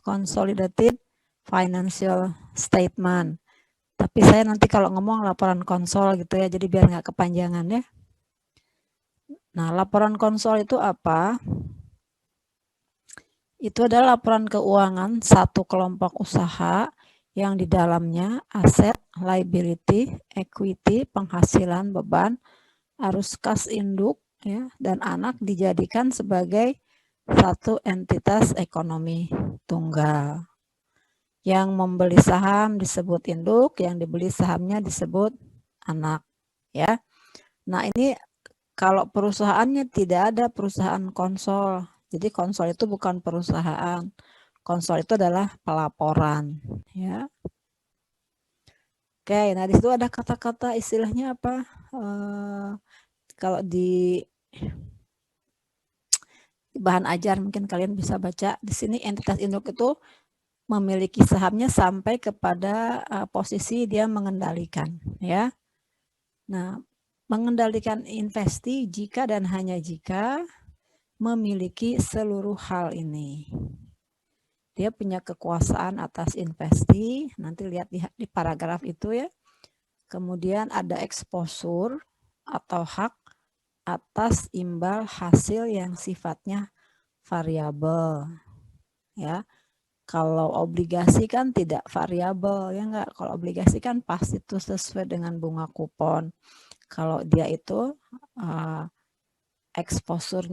consolidated financial statement. Tapi saya nanti kalau ngomong laporan konsol gitu ya, jadi biar nggak kepanjangan ya. Nah, laporan konsol itu apa? Itu adalah laporan keuangan satu kelompok usaha yang di dalamnya aset, liability, equity, penghasilan, beban, arus kas induk, ya, dan anak dijadikan sebagai satu entitas ekonomi tunggal. Yang membeli saham disebut induk, yang dibeli sahamnya disebut anak, ya. Nah, ini kalau perusahaannya tidak ada perusahaan konsol. Jadi konsol itu bukan perusahaan. Konsol itu adalah pelaporan, ya. Oke, nah di situ ada kata-kata istilahnya apa? Kalau di bahan ajar mungkin kalian bisa baca. Di sini entitas induk itu memiliki sahamnya sampai kepada posisi dia mengendalikan, ya. Nah, mengendalikan investi jika dan hanya jika memiliki seluruh hal ini. Dia punya kekuasaan atas investi, nanti lihat di paragraf itu ya. Kemudian ada exposure atau hak atas imbal hasil yang sifatnya variabel, ya. Kalau obligasi kan tidak variabel, ya enggak. Kalau obligasi kan pasti itu sesuai dengan bunga kupon. Kalau dia itu exposure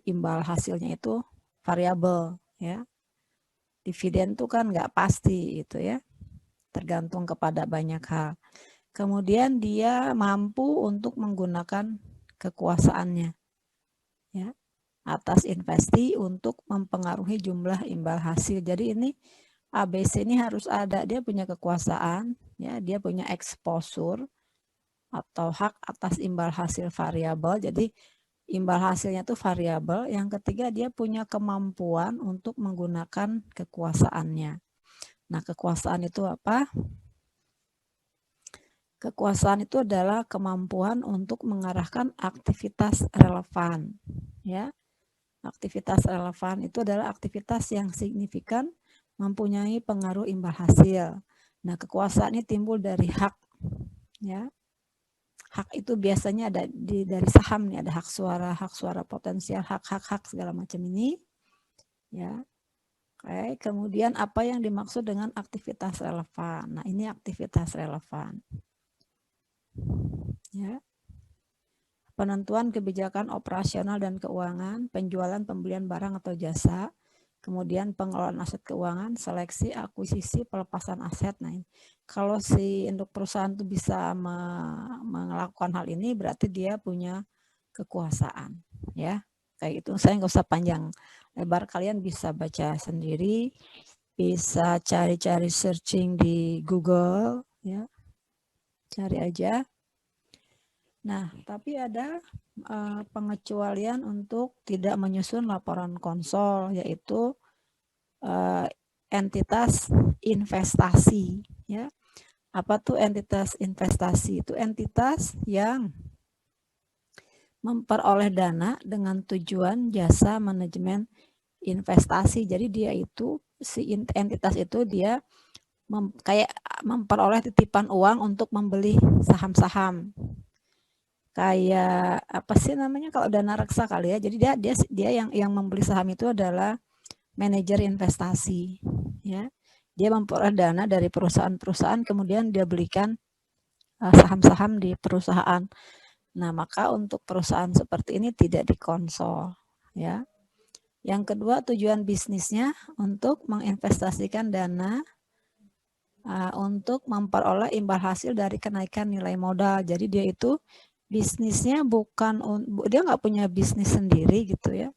imbal hasilnya itu variabel, ya. Dividen itu kan nggak pasti itu ya, tergantung kepada banyak hal. Kemudian dia mampu untuk menggunakan kekuasaannya, ya, atas investi untuk mempengaruhi jumlah imbal hasil. Jadi ini ABC ini harus ada, dia punya kekuasaan, ya, dia punya exposure atau hak atas imbal hasil variabel. Jadi imbal hasilnya itu variabel. Yang ketiga dia punya kemampuan untuk menggunakan kekuasaannya. Nah, kekuasaan itu apa? Kekuasaan itu adalah kemampuan untuk mengarahkan aktivitas relevan, ya. Aktivitas relevan itu adalah aktivitas yang signifikan mempunyai pengaruh imbal hasil. Nah, kekuasaan ini timbul dari hak, ya. Hak itu biasanya ada dari saham nih, ada hak suara potensial, hak segala macam ini, ya. Oke, kemudian apa yang dimaksud dengan aktivitas relevan? Nah, ini aktivitas relevan, ya. Penentuan kebijakan operasional dan keuangan, penjualan pembelian barang atau jasa, kemudian pengelolaan aset keuangan, seleksi, akuisisi, pelepasan aset. Nah, kalau si induk perusahaan itu bisa melakukan hal ini, berarti dia punya kekuasaan, ya. Kayak itu, saya nggak usah panjang lebar, kalian bisa baca sendiri, bisa cari-cari searching di Google, ya, cari aja. Nah, tapi ada pengecualian untuk tidak menyusun laporan konsol, yaitu entitas investasi, ya. Apa tuh entitas investasi? Itu entitas yang memperoleh dana dengan tujuan jasa manajemen investasi. Jadi dia itu, si entitas itu dia kayak memperoleh titipan uang untuk membeli saham-saham. Kayak apa sih namanya kalau dana reksa kali ya. Jadi dia yang membeli saham itu adalah manajer investasi, ya. Dia memperoleh dana dari perusahaan-perusahaan, kemudian dia belikan saham-saham di perusahaan. Nah, maka untuk perusahaan seperti ini tidak dikonsol, ya. Yang kedua, tujuan bisnisnya untuk menginvestasikan dana untuk memperoleh imbal hasil dari kenaikan nilai modal. Jadi dia itu bisnisnya bukan, dia nggak punya bisnis sendiri gitu ya.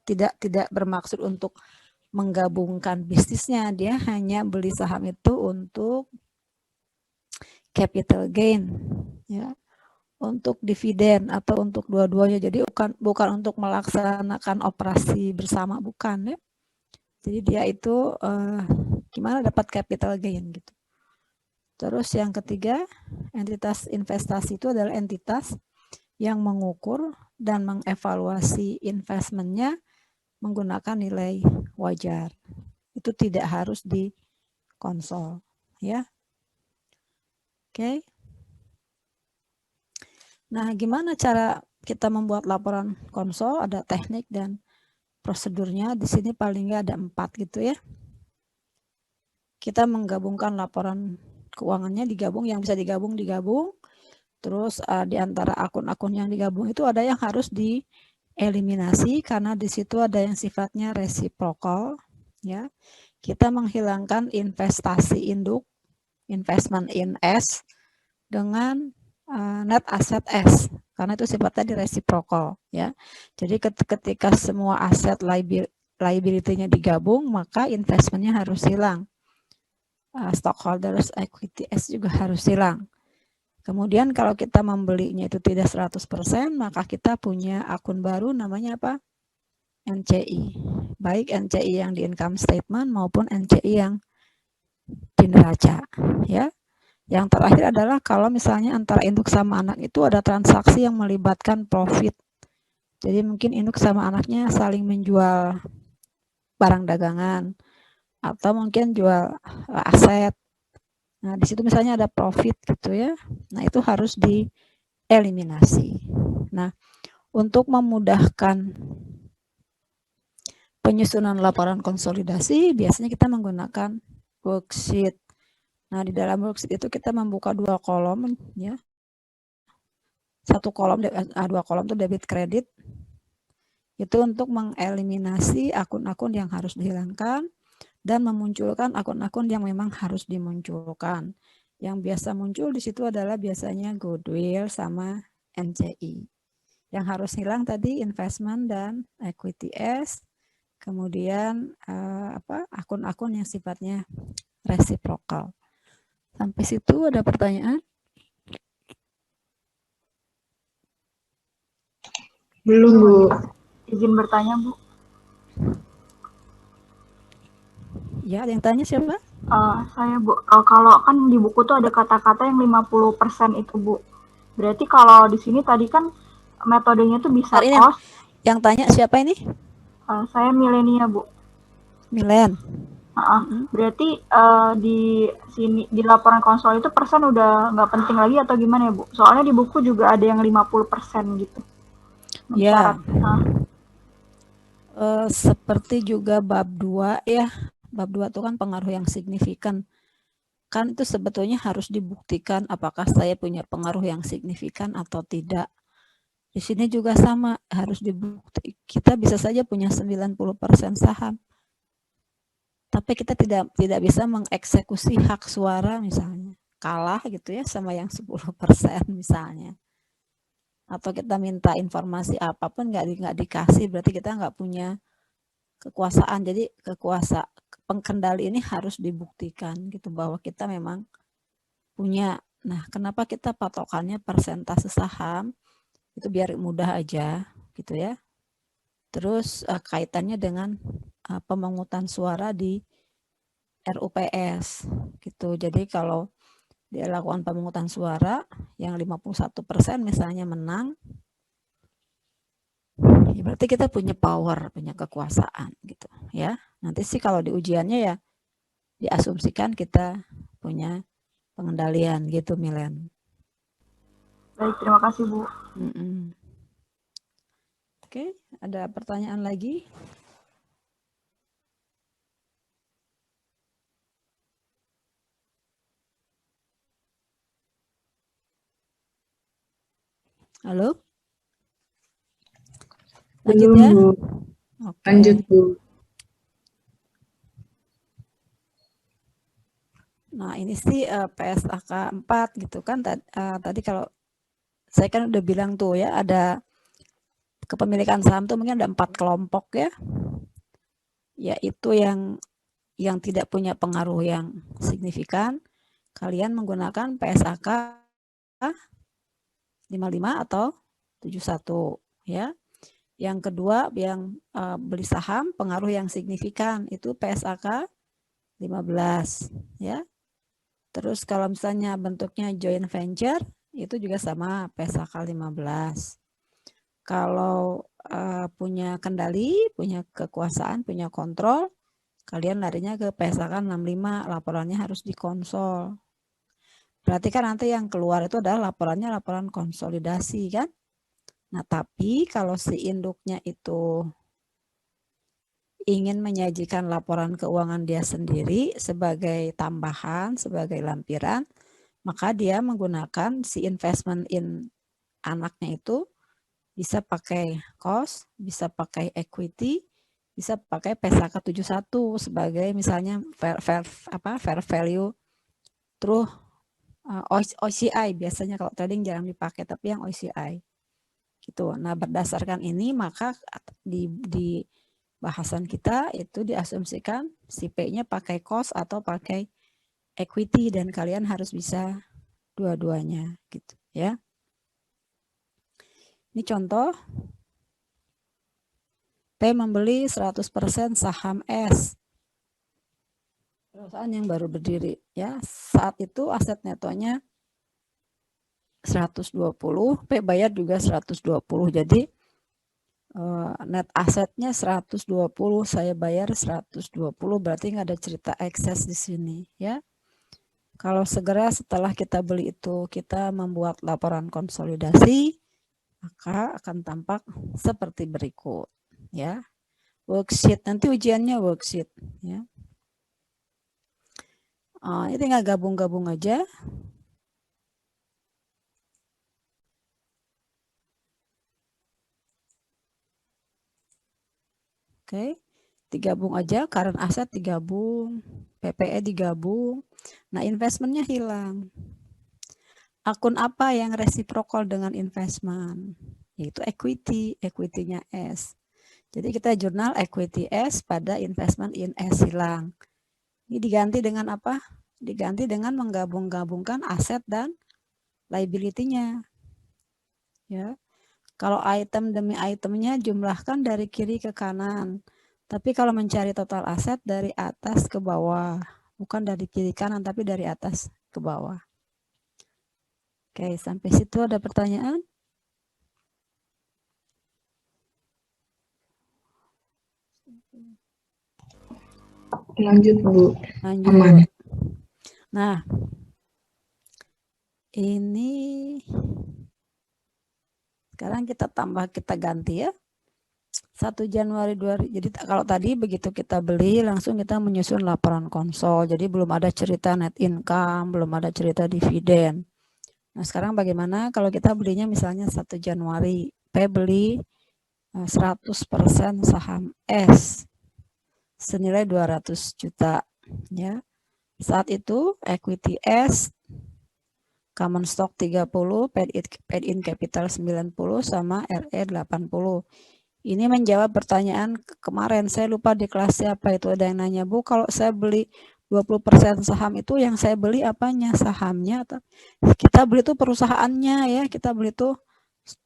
Tidak bermaksud untuk menggabungkan bisnisnya, dia hanya beli saham itu untuk capital gain, ya, untuk dividen atau untuk dua-duanya. Jadi bukan untuk melaksanakan operasi bersama, bukan ya. Jadi dia itu gimana dapat capital gain gitu. Terus yang ketiga, entitas investasi itu adalah entitas yang mengukur dan mengevaluasi investmentnya menggunakan nilai wajar. Itu tidak harus di konsol, ya. Oke. Nah, gimana cara kita membuat laporan konsol? Ada teknik dan prosedurnya. Di sini paling nggak ada 4 gitu ya. Kita menggabungkan laporan keuangannya, yang bisa digabung. Terus di antara akun-akun yang digabung itu ada yang harus dieliminasi karena di situ ada yang sifatnya reciprocal, ya. Kita menghilangkan investasi induk, investment in S dengan net asset S karena itu sifatnya di reciprocal, ya. Jadi ketika semua aset liability-nya digabung, maka investmentnya harus hilang. Stockholders equity S juga harus hilang. Kemudian kalau kita membelinya itu tidak 100%, maka kita punya akun baru namanya apa? NCI. Baik NCI yang di income statement maupun NCI yang di neraca, ya. Yang terakhir adalah kalau misalnya antara induk sama anak itu ada transaksi yang melibatkan profit. Jadi mungkin induk sama anaknya saling menjual barang dagangan atau mungkin jual aset. Nah, di situ misalnya ada profit gitu ya. Nah, itu harus dieliminasi. Nah, untuk memudahkan penyusunan laporan konsolidasi, biasanya kita menggunakan worksheet. Nah, di dalam worksheet itu kita membuka 2 kolom ya. 1 kolom, 2 kolom itu debit kredit. Itu untuk mengeliminasi akun-akun yang harus dihilangkan dan memunculkan akun-akun yang memang harus dimunculkan. Yang biasa muncul di situ adalah biasanya goodwill sama NCI. Yang harus hilang tadi investment dan equity S. Kemudian akun-akun yang sifatnya reciprocal. Sampai situ ada pertanyaan? Belum, Bu. Izin bertanya, Bu. Ya, ada yang tanya siapa? Saya, Bu. Kalau kan di buku tuh ada kata-kata yang 50% itu, Bu. Berarti kalau di sini tadi kan metodenya tuh bisa cost. Yang tanya siapa ini? Saya Milenia, Bu. Milen. Berarti di sini di laporan konsol itu persen udah nggak penting lagi atau gimana ya, Bu? Soalnya di buku juga ada yang 50% gitu. Ya. Seperti juga bab 2 ya. Bab 2 itu kan pengaruh yang signifikan. Kan itu sebetulnya harus dibuktikan apakah saya punya pengaruh yang signifikan atau tidak. Di sini juga sama, harus dibukti. Kita bisa saja punya 90% saham. Tapi kita tidak bisa mengeksekusi hak suara misalnya. Kalah gitu ya sama yang 10% misalnya. Atau kita minta informasi apapun nggak dikasih, berarti kita nggak punya kekuasaan. Jadi pengkendali ini harus dibuktikan gitu bahwa kita memang punya. Nah, kenapa kita patokannya persentase saham? Itu biar mudah aja gitu ya. Terus kaitannya dengan pemungutan suara di RUPS gitu. Jadi kalau dilakukan pemungutan suara yang 51% misalnya menang, ya berarti kita punya power, punya kekuasaan gitu ya. Nanti sih kalau di ujiannya ya diasumsikan kita punya pengendalian gitu, Milen. Baik, terima kasih, Bu. Oke, ada pertanyaan lagi? Halo? Lanjut belum, ya? Bu. Oke. Lanjut, Bu. Nah, ini sih PSAK 4 gitu kan. Tadi kalau saya kan udah bilang tuh ya, ada kepemilikan saham tuh mungkin ada 4 kelompok ya. Yaitu yang tidak punya pengaruh yang signifikan. Kalian menggunakan PSAK 55 atau 71 ya. Yang kedua, yang beli saham pengaruh yang signifikan itu PSAK 15 ya. Terus kalau misalnya bentuknya joint venture itu juga sama PSAK 15. Kalau punya kendali, punya kekuasaan, punya kontrol, kalian larinya ke PSAK 65, laporannya harus dikonsol. Berarti kan nanti yang keluar itu adalah laporannya laporan konsolidasi kan. Nah, tapi kalau si induknya itu ingin menyajikan laporan keuangan dia sendiri sebagai tambahan, sebagai lampiran, maka dia menggunakan si investment in anaknya itu bisa pakai cost, bisa pakai equity, bisa pakai PSAK 71 sebagai misalnya fair value through OCI. Biasanya kalau trading jarang dipakai, tapi yang OCI gitu. Nah, berdasarkan ini maka di bahasan kita itu diasumsikan si P-nya pakai cost atau pakai equity, dan kalian harus bisa dua-duanya gitu ya. Ini contoh, P membeli 100% saham S, perusahaan yang baru berdiri ya. Saat itu aset netonya 120, P bayar juga 120. Jadi net asetnya 120, saya bayar 120, berarti nggak ada cerita ekses di sini ya. Kalau segera setelah kita beli itu kita membuat laporan konsolidasi, maka akan tampak seperti berikut ya. Worksheet, nanti ujiannya worksheet ya. Ini tinggal gabung-gabung aja. Oke, digabung aja, current aset digabung, PPE digabung. Nah, investmentnya hilang. Akun apa yang resiprokal dengan investment? Yaitu equity, equity-nya S. Jadi kita jurnal equity S pada investment in S hilang. Ini diganti dengan apa? Diganti dengan menggabung-gabungkan aset dan liability-nya. Ya. Kalau item demi itemnya jumlahkan dari kiri ke kanan. Tapi kalau mencari total aset dari atas ke bawah. Bukan dari kiri kanan, tapi dari atas ke bawah. Oke, sampai situ ada pertanyaan? Lanjut, Bu. Lanjut. Aman. Nah, ini sekarang kita ganti ya. 1 Januari 2000. Jadi kalau tadi begitu kita beli langsung kita menyusun laporan konsol. Jadi belum ada cerita net income, belum ada cerita dividen. Nah, sekarang bagaimana kalau kita belinya misalnya 1 Januari, P beli 100% saham S senilai 200 juta ya. Saat itu equity S, common stock 30, paid in capital 90 sama RE 80. Ini menjawab pertanyaan kemarin, saya lupa di kelas siapa itu, ada yang nanya, Bu, kalau saya beli 20% saham itu yang saya beli apanya? Sahamnya atau kita beli itu perusahaannya ya, kita beli itu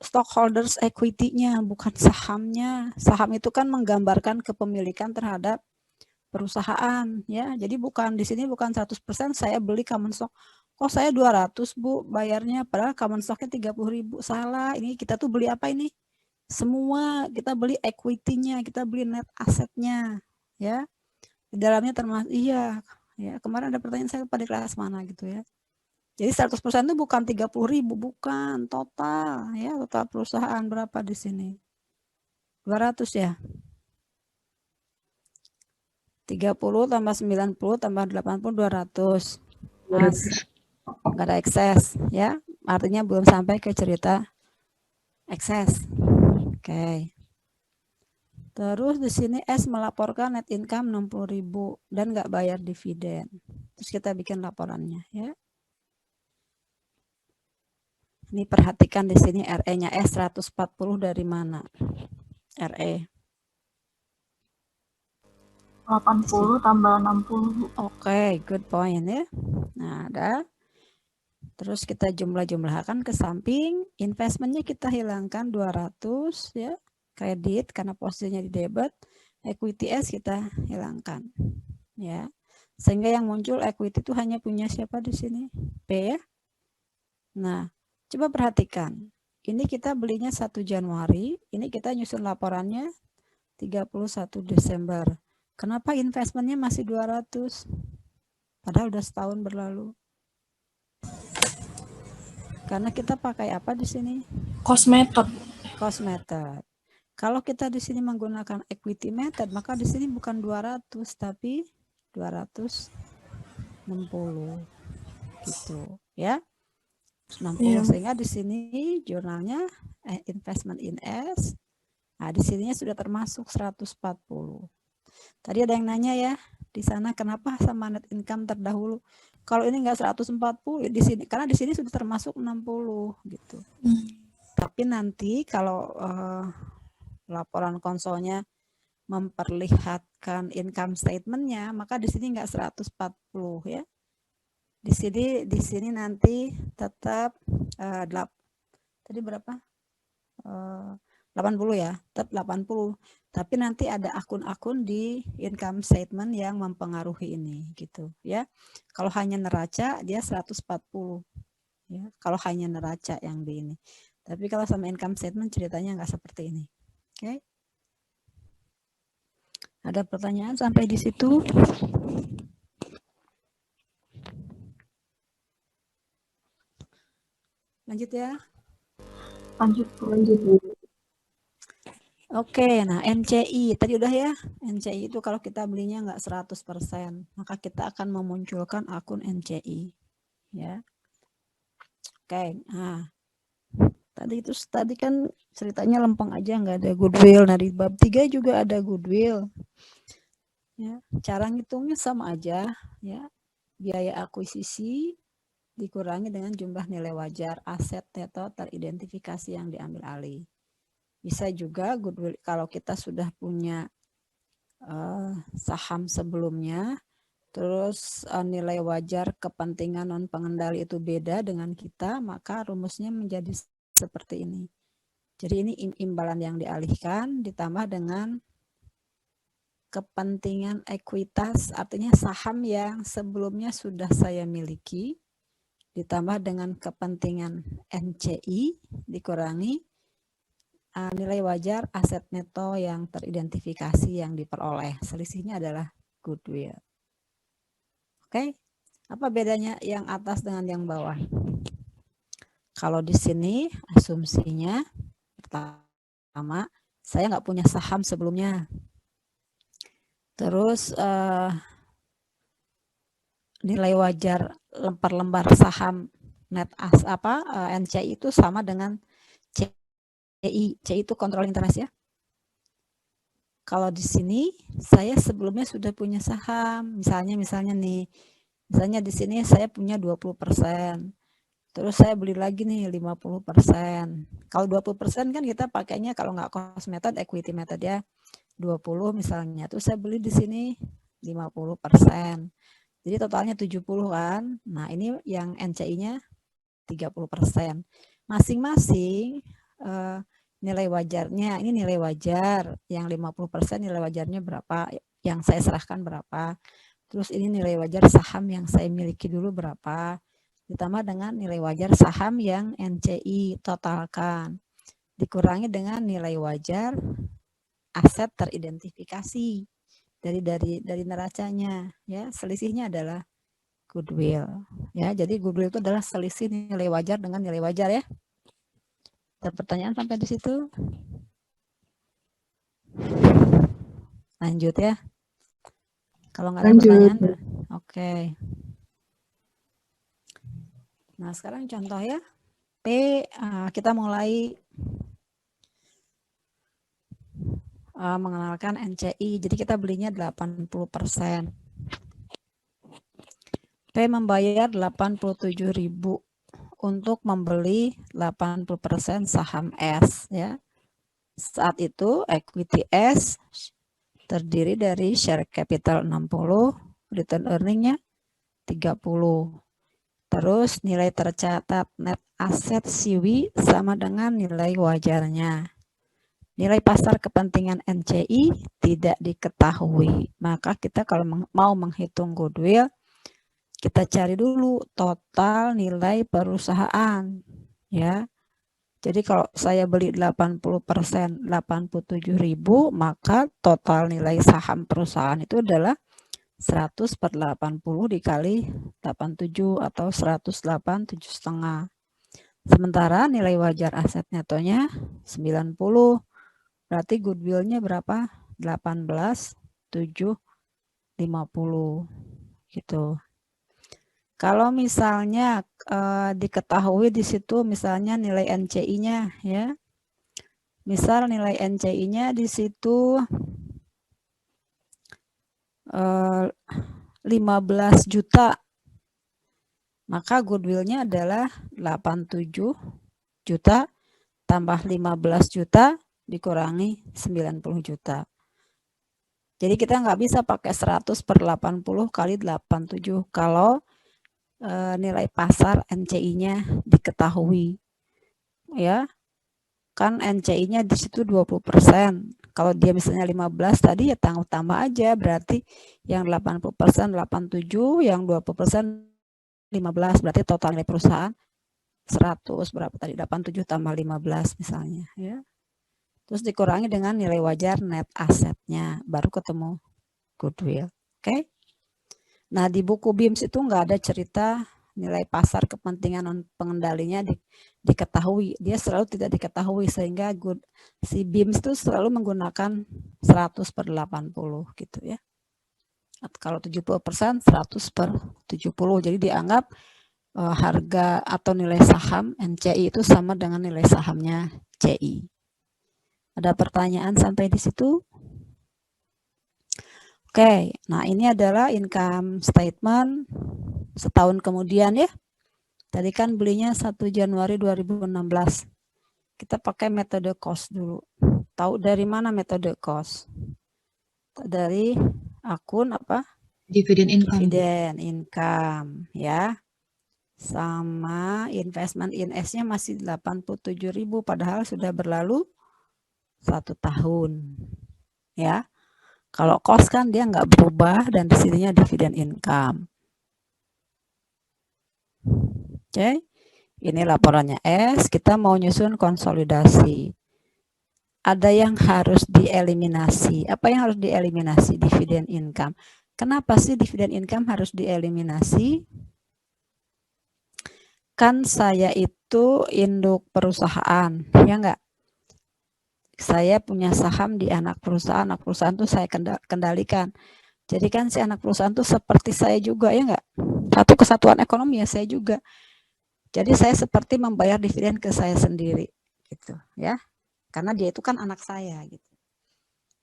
stockholders equity-nya, bukan sahamnya. Saham itu kan menggambarkan kepemilikan terhadap perusahaan ya. Jadi bukan di sini bukan 100% saya beli common stock. Kok saya 200, Bu, bayarnya padahal common stocknya 30.000. Salah. Ini kita tuh beli apa ini? Semua kita beli equity-nya, kita beli net asetnya ya. Di dalamnya termasuk iya ya. Kemarin ada pertanyaan saya pada kelas mana gitu ya. Jadi 100% itu bukan 30.000, bukan total ya, total perusahaan berapa di sini? 200 ya. 30 tambah 90 tambah 80 200. Mas, nggak ada ekses ya. Artinya belum sampai ke cerita ekses. Oke. Terus di sini S melaporkan net income 60.000 dan nggak bayar dividen. Terus kita bikin laporannya ya. Ini perhatikan di sini RE-nya S 140 dari mana? RE 80 tambah 60. Oke, good point ya. Nah, ada. Terus kita jumlah-jumlahkan ke samping, investmentnya kita hilangkan 200 ya. Kredit karena posisinya di debit, equity S kita hilangkan ya, sehingga yang muncul equity itu hanya punya siapa di sini? P ya. Nah, coba perhatikan ini kita belinya 1 Januari, ini kita nyusun laporannya 31 Desember. Kenapa investmentnya masih 200? Padahal udah setahun berlalu. Karena kita pakai apa di sini? Cost method. Cost method. Kalau kita di sini menggunakan equity method, maka di sini bukan 200 tapi 260 gitu ya. 60 sehingga di sini jurnalnya investment in S. Nah, di sininya sudah termasuk 140. Tadi ada yang nanya ya, di sana kenapa sama net income terdahulu? Kalau ini enggak 140 di sini karena di sini sudah termasuk 60 gitu. Tapi nanti kalau laporan konsolnya memperlihatkan income statementnya, maka di sini enggak 140 ya. Di sini nanti tetap tadi berapa? 80 ya, tetap 80. Tapi nanti ada akun-akun di income statement yang mempengaruhi ini gitu ya. Kalau hanya neraca dia 140 ya. Kalau hanya neraca yang di ini. Tapi kalau sama income statement ceritanya nggak seperti ini. Oke. Ada pertanyaan sampai di situ? Lanjut ya. Lanjut. Bu. Oke, nah NCI tadi udah ya. NCI itu kalau kita belinya nggak 100%, maka kita akan memunculkan akun NCI. Ya. Oke, nah. Tadi kan ceritanya lempeng aja nggak ada goodwill. Nah, di bab 3 juga ada goodwill. Ya, cara ngitungnya sama aja ya. Biaya akuisisi dikurangi dengan jumlah nilai wajar aset neto teridentifikasi yang diambil alih. Bisa juga goodwill kalau kita sudah punya saham sebelumnya, terus nilai wajar kepentingan non pengendali itu beda dengan kita, maka rumusnya menjadi seperti ini. Jadi ini imbalan yang dialihkan ditambah dengan kepentingan ekuitas, artinya saham yang sebelumnya sudah saya miliki, ditambah dengan kepentingan NCI dikurangi nilai wajar aset neto yang teridentifikasi yang diperoleh. Selisihnya adalah goodwill. Oke, apa bedanya yang atas dengan yang bawah? Kalau di sini asumsinya pertama, saya nggak punya saham sebelumnya. Terus nilai wajar per lembar saham net NCI itu sama dengan CI itu controlling interest ya. Kalau di sini saya sebelumnya sudah punya saham, misalnya nih, misalnya di sini saya punya 20%. Terus saya beli lagi nih 50%. Kalau 20% kan kita pakainya kalau nggak cost method, equity method ya. 20 misalnya. Terus saya beli di sini 50%. Jadi totalnya 70 kan. Nah, ini yang NCI-nya 30%. Masing-masing nilai wajarnya, ini nilai wajar, yang 50% nilai wajarnya berapa, yang saya serahkan berapa, terus ini nilai wajar saham yang saya miliki dulu berapa, ditambah dengan nilai wajar saham yang NCI totalkan, dikurangi dengan nilai wajar aset teridentifikasi dari neracanya, ya selisihnya adalah goodwill, ya jadi goodwill itu adalah selisih nilai wajar dengan nilai wajar ya. Ada pertanyaan sampai di situ? Lanjut ya. Kalau nggak ada pertanyaan, oke. Nah sekarang contoh ya. P, kita mulai mengenalkan NCI. Jadi kita belinya 80%. P membayar 87.000 untuk membeli 80% saham S ya. Saat itu equity S terdiri dari share capital 60, return earningnya 30. Terus nilai tercatat net asset SIWI sama dengan nilai wajarnya. Nilai pasar kepentingan NCI tidak diketahui. Maka kita kalau mau menghitung goodwill, kita cari dulu total nilai perusahaan ya. Jadi kalau saya beli 80%, 87.000, maka total nilai saham perusahaan itu adalah 100 per 80 dikali 87 atau 108,7,5. Sementara nilai wajar aset netonya 90. Berarti goodwill-nya berapa? 18,750 gitu. Kalau misalnya diketahui di situ misalnya nilai NCI-nya ya. Misal nilai NCI-nya di situ 15 juta. Maka goodwill-nya adalah 87 juta tambah 15 juta dikurangi 90 juta. Jadi kita nggak bisa pakai 100 per 80 kali 87 kalau nilai pasar NCI-nya diketahui. Ya, kan NCI-nya di situ 20%. Kalau dia misalnya 15 tadi ya tambah aja, berarti yang 80% 87, yang 20% 15, berarti total nilai perusahaan 100 berapa tadi? 87 tambah 15 misalnya ya. Terus dikurangi dengan nilai wajar net asetnya, baru ketemu goodwill. Oke. Nah, di buku BIMS itu nggak ada cerita nilai pasar kepentingan pengendalinya diketahui. Dia selalu tidak diketahui sehingga si BIMS itu selalu menggunakan 100 per 80 gitu ya. Kalau 70% 100 per 70. Jadi dianggap harga atau nilai saham NCI itu sama dengan nilai sahamnya CI. Ada pertanyaan sampai di situ? Oke, nah ini adalah income statement setahun kemudian ya. Tadi kan belinya 1 Januari 2016. Kita pakai metode cost dulu. Tahu dari mana metode cost? Dari akun apa? Dividend income. Dividen income ya. Sama investment in S-nya masih 87.000 padahal sudah berlalu 1 tahun. Ya. Kalau cost kan dia nggak berubah dan di sininya dividen income. Oke, ini laporannya S. Kita mau nyusun konsolidasi. Ada yang harus dieliminasi. Apa yang harus dieliminasi? Dividen income. Kenapa sih dividen income harus dieliminasi? Kan saya itu induk perusahaan, ya enggak? Saya punya saham di anak perusahaan itu saya kendalikan. Jadi kan si anak perusahaan itu seperti saya juga, ya enggak? Satu kesatuan ekonomi ya saya juga. Jadi saya seperti membayar dividen ke saya sendiri, gitu ya. Karena dia itu kan anak saya, gitu.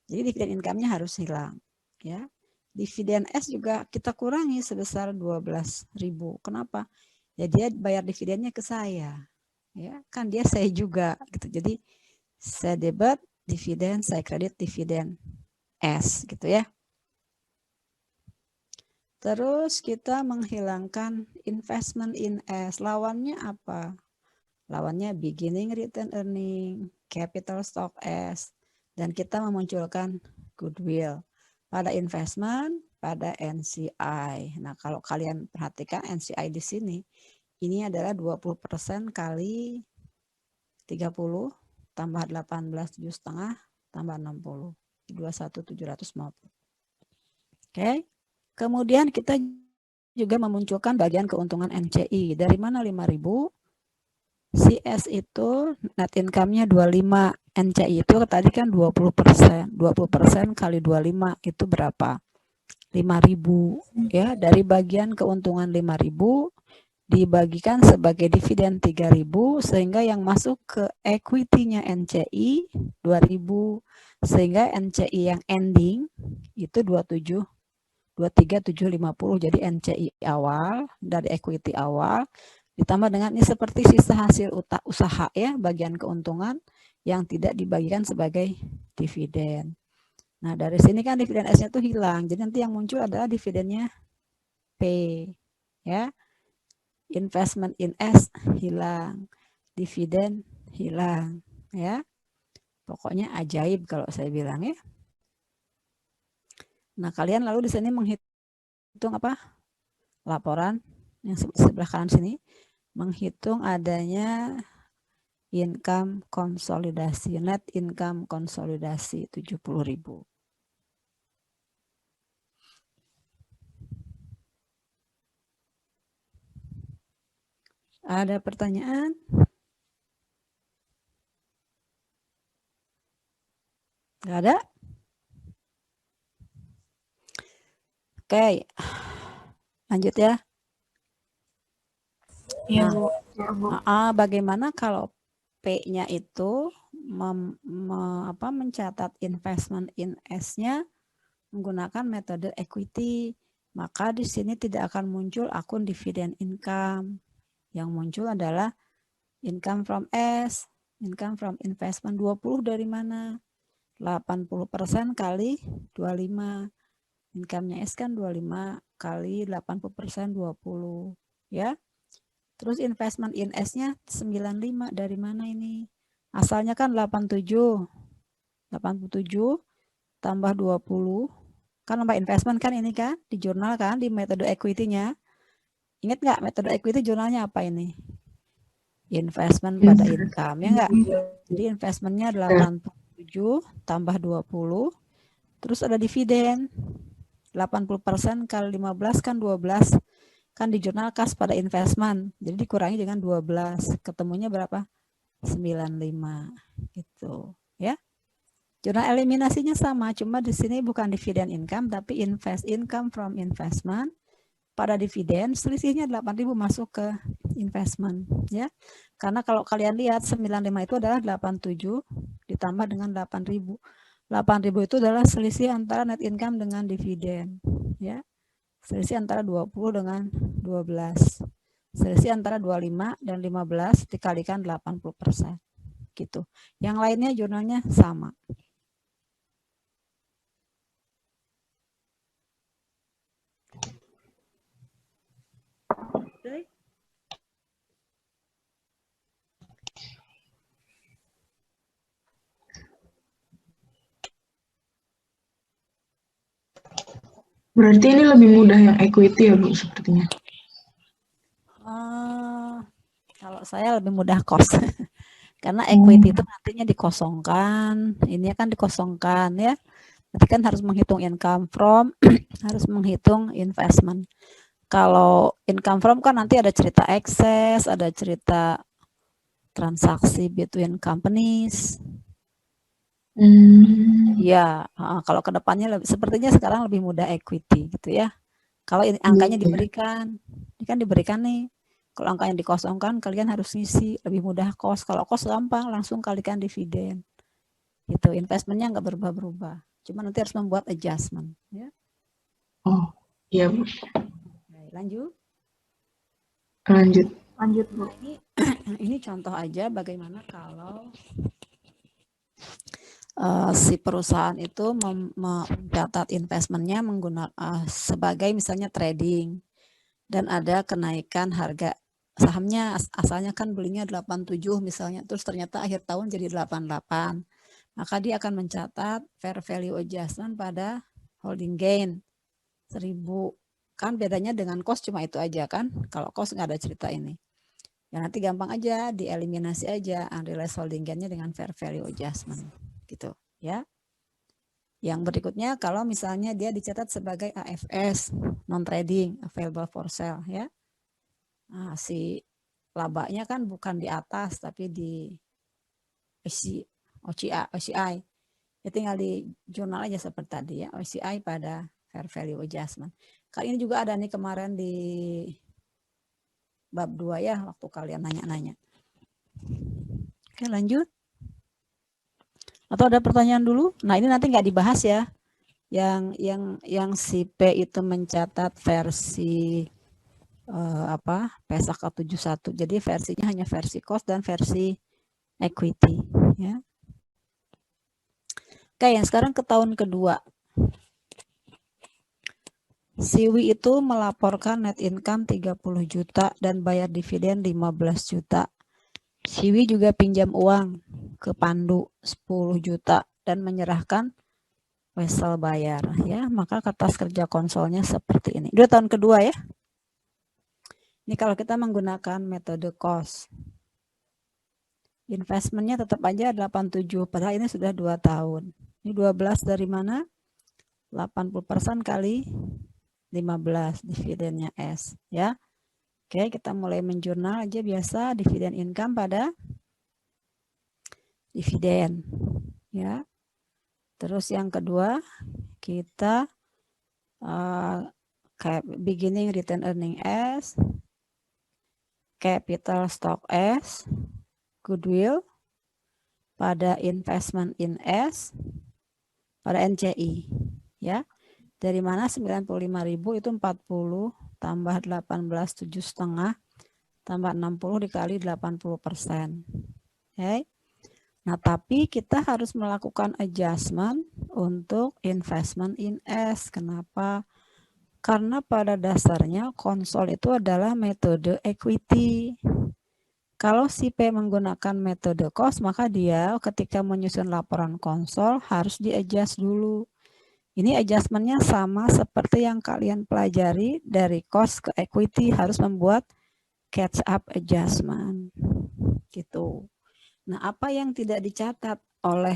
Jadi dividen income-nya harus hilang, ya. Dividen S juga kita kurangi sebesar 12.000. Kenapa? Ya dia bayar dividennya ke saya, ya. Kan dia saya juga, gitu. Jadi saya debit dividen, saya kredit dividen S, gitu ya. Terus kita menghilangkan investment in S. Lawannya apa? Lawannya beginning return earning, capital stock S, dan kita memunculkan goodwill pada investment, pada NCI. Nah, kalau kalian perhatikan NCI di sini, ini adalah 20% kali 30 tambah 18,7,5 tambah 60, 21.750. Oke. Kemudian kita juga memunculkan bagian keuntungan NCI. Dari mana 5.000? CS itu net income-nya 25, NCI itu tadi kan 20%. 20% kali 25 itu berapa? 5.000 ya. Dari bagian keuntungan 5.000 dibagikan sebagai dividen 3.000 sehingga yang masuk ke equity-nya NCI 2.000 sehingga NCI yang ending itu 23.750. Jadi NCI awal dari equity awal ditambah dengan ini seperti sisa hasil usaha ya, bagian keuntungan yang tidak dibagikan sebagai dividen. Nah, dari sini kan dividen S-nya tuh hilang. Jadi nanti yang muncul adalah dividennya P ya. Investment in S hilang, dividen hilang ya. Pokoknya ajaib kalau saya bilang ya. Nah, kalian lalu di sini menghitung apa? Laporan yang sebelah kanan sini menghitung adanya income konsolidasi, net income konsolidasi 70.000. Ada pertanyaan? Nggak ada? Oke, lanjut ya. Iya, Nah, Bu. Ya, Bu. bagaimana kalau P-nya itu mencatat investment in S-nya menggunakan metode equity, maka di sini tidak akan muncul akun dividen income. Yang muncul adalah income from S, income from investment 20 dari mana? 80% kali 25. Income-nya S kan 25 kali 80% 20, ya. Terus investment in S-nya 95 dari mana ini? Asalnya kan 87. 87 tambah 20 kan nambah investment kan ini kan di jurnal kan di metode equity-nya. Ingat nggak metode equity jurnalnya apa ini? Investment pada income ya nggak? Jadi investmentnya 87 tambah 20 terus ada dividen 80% kali 15 kan 12 kan di jurnal kas pada investment jadi dikurangi dengan 12 ketemunya berapa? 95 gitu ya. Jurnal eliminasinya sama, cuma di sini bukan dividen income tapi income from investment. Pada dividen selisihnya 8.000 masuk ke investment ya. Karena kalau kalian lihat 95 itu adalah 87 ditambah dengan 8.000. 8.000 itu adalah selisih antara net income dengan dividen ya. Selisih antara 20 dengan 12. Selisih antara 25 dan 15 dikalikan 80%. Gitu. Yang lainnya jurnalnya sama. Berarti ini lebih mudah yang equity ya, Bu, sepertinya. Kalau saya lebih mudah cost. Karena equity itu nantinya dikosongkan, ini kan dikosongkan ya. Berarti kan harus menghitung income from, harus menghitung investment. Kalau income from kan nanti ada cerita excess, ada cerita transaksi between companies. Ya, kalau kedepannya sepertinya sekarang lebih mudah equity gitu ya. Kalau ini angkanya diberikan, ini kan diberikan nih. Kalau angkanya dikosongkan, kalian harus ngisi lebih mudah cost. Kalau cost gampang, langsung kalikan dividen. Gitu, investmentnya nggak berubah-berubah. Cuma nanti harus membuat adjustment. Ya. Oh, iya, Bu. Lanjut. Lanjut, Bu. Nah, ini contoh aja bagaimana kalau si perusahaan itu mencatat investmentnya menggunakan sebagai misalnya trading dan ada kenaikan harga sahamnya, asalnya kan belinya 87 misalnya, terus ternyata akhir tahun jadi 88. Maka dia akan mencatat fair value adjustment pada holding gain 1.000. Kan bedanya dengan cost cuma itu aja kan. Kalau cost nggak ada cerita ini. Ya nanti gampang aja dieliminasi aja unrealized holding gain-nya dengan fair value adjustment. Gitu ya. Yang berikutnya kalau misalnya dia dicatat sebagai AFS, non trading, available for sale ya. Nah, si labanya kan bukan di atas tapi di OCI. Ya tinggal di jurnal aja seperti tadi ya, OCI pada fair value adjustment. Kali ini juga ada nih kemarin di bab 2 ya, waktu kalian nanya-nanya. Oke, lanjut. Atau ada pertanyaan dulu? Nah, ini nanti nggak dibahas ya. Yang si P itu mencatat versi PSAK 71. Jadi versinya hanya versi cost dan versi equity ya. Oke, yang sekarang ke tahun kedua. Siwi itu melaporkan net income 30 juta dan bayar dividen 15 juta. Siwi juga pinjam uang ke Pandu 10 juta dan menyerahkan wesel bayar ya. Maka kertas kerja konsolnya seperti ini. Dua tahun kedua ya. Ini kalau kita menggunakan metode cost. Investmentnya tetap aja 87, padahal ini sudah 2 tahun. Ini 12 dari mana? 80% kali 15 dividennya S, ya. Oke, kita mulai menjurnal aja biasa dividen income pada dividen, ya. Terus yang kedua, kita kayak beginning return earning S, capital stock S, goodwill pada investment in S, pada NCI, ya. Dari mana 95.000 itu 40 tambah 18 7,5 tambah 60 dikali 80%. Oke. Nah, tapi kita harus melakukan adjustment untuk investment in S. Kenapa? Karena pada dasarnya konsol itu adalah metode equity. Kalau si P menggunakan metode cost, maka dia ketika menyusun laporan konsol harus di-adjust dulu. Ini adjustmentnya sama seperti yang kalian pelajari dari cost ke equity, harus membuat catch up adjustment. Gitu. Nah, apa yang tidak dicatat oleh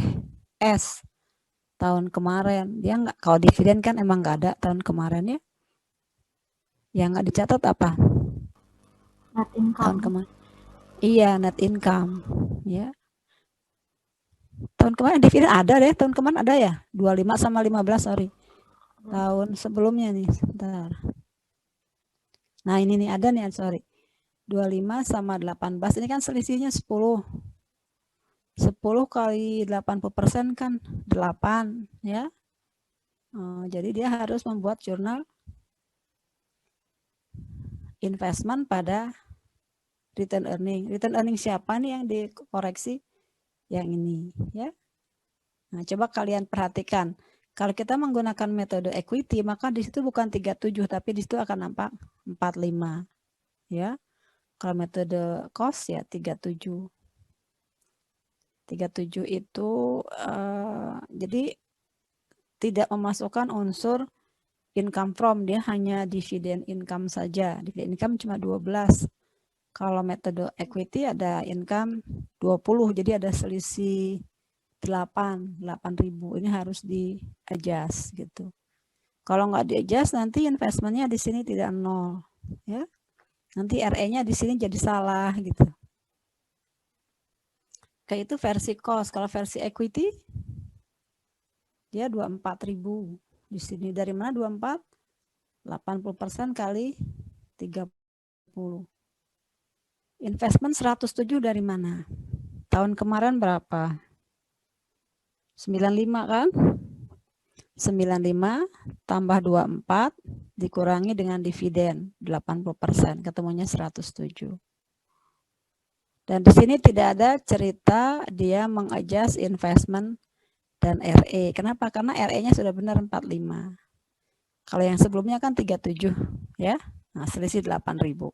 S tahun kemarin? Dia nggak, kalau dividen kan emang nggak ada tahun kemarin ya. Yang nggak dicatat apa? Net income. Tahun kemarin. Iya, net income. Ya. Tahun kemarin dividen ada deh, tahun kemarin ada ya? 25 sama 15, sorry. Tahun sebelumnya nih, sebentar. Nah, ini nih ada nih, sorry. 25 sama 18, ini kan selisihnya 10. 10 kali 80% kan 8, ya. Jadi dia harus membuat jurnal investment pada return earning. Return earning siapa nih yang dikoreksi? Yang ini, ya. Nah, coba kalian perhatikan. Kalau kita menggunakan metode equity, maka di situ bukan 37, tapi di situ akan nampak 45, ya. Kalau metode cost ya 37. 37 itu jadi tidak memasukkan unsur income from, dia hanya dividen income saja. Dividen income cuma 12. Kalau metode equity ada income 20, jadi ada selisih 8.000. Ini harus di-adjust gitu. Kalau nggak di-adjust nanti investmentnya di sini tidak 0, ya. Nanti RE-nya di sini jadi salah gitu. Kayak itu versi cost. Kalau versi equity dia 24.000. Di sini dari mana 24? 80% kali 30. Investment 107 dari mana? Tahun kemarin berapa? 95 kan? 95 tambah 24 dikurangi dengan dividen 80%, ketemunya 107. Dan di sini tidak ada cerita dia mengadjust investment dan RE. Kenapa? Karena RE-nya sudah benar 45. Kalau yang sebelumnya kan 37, ya. Nah, selisih 8.000.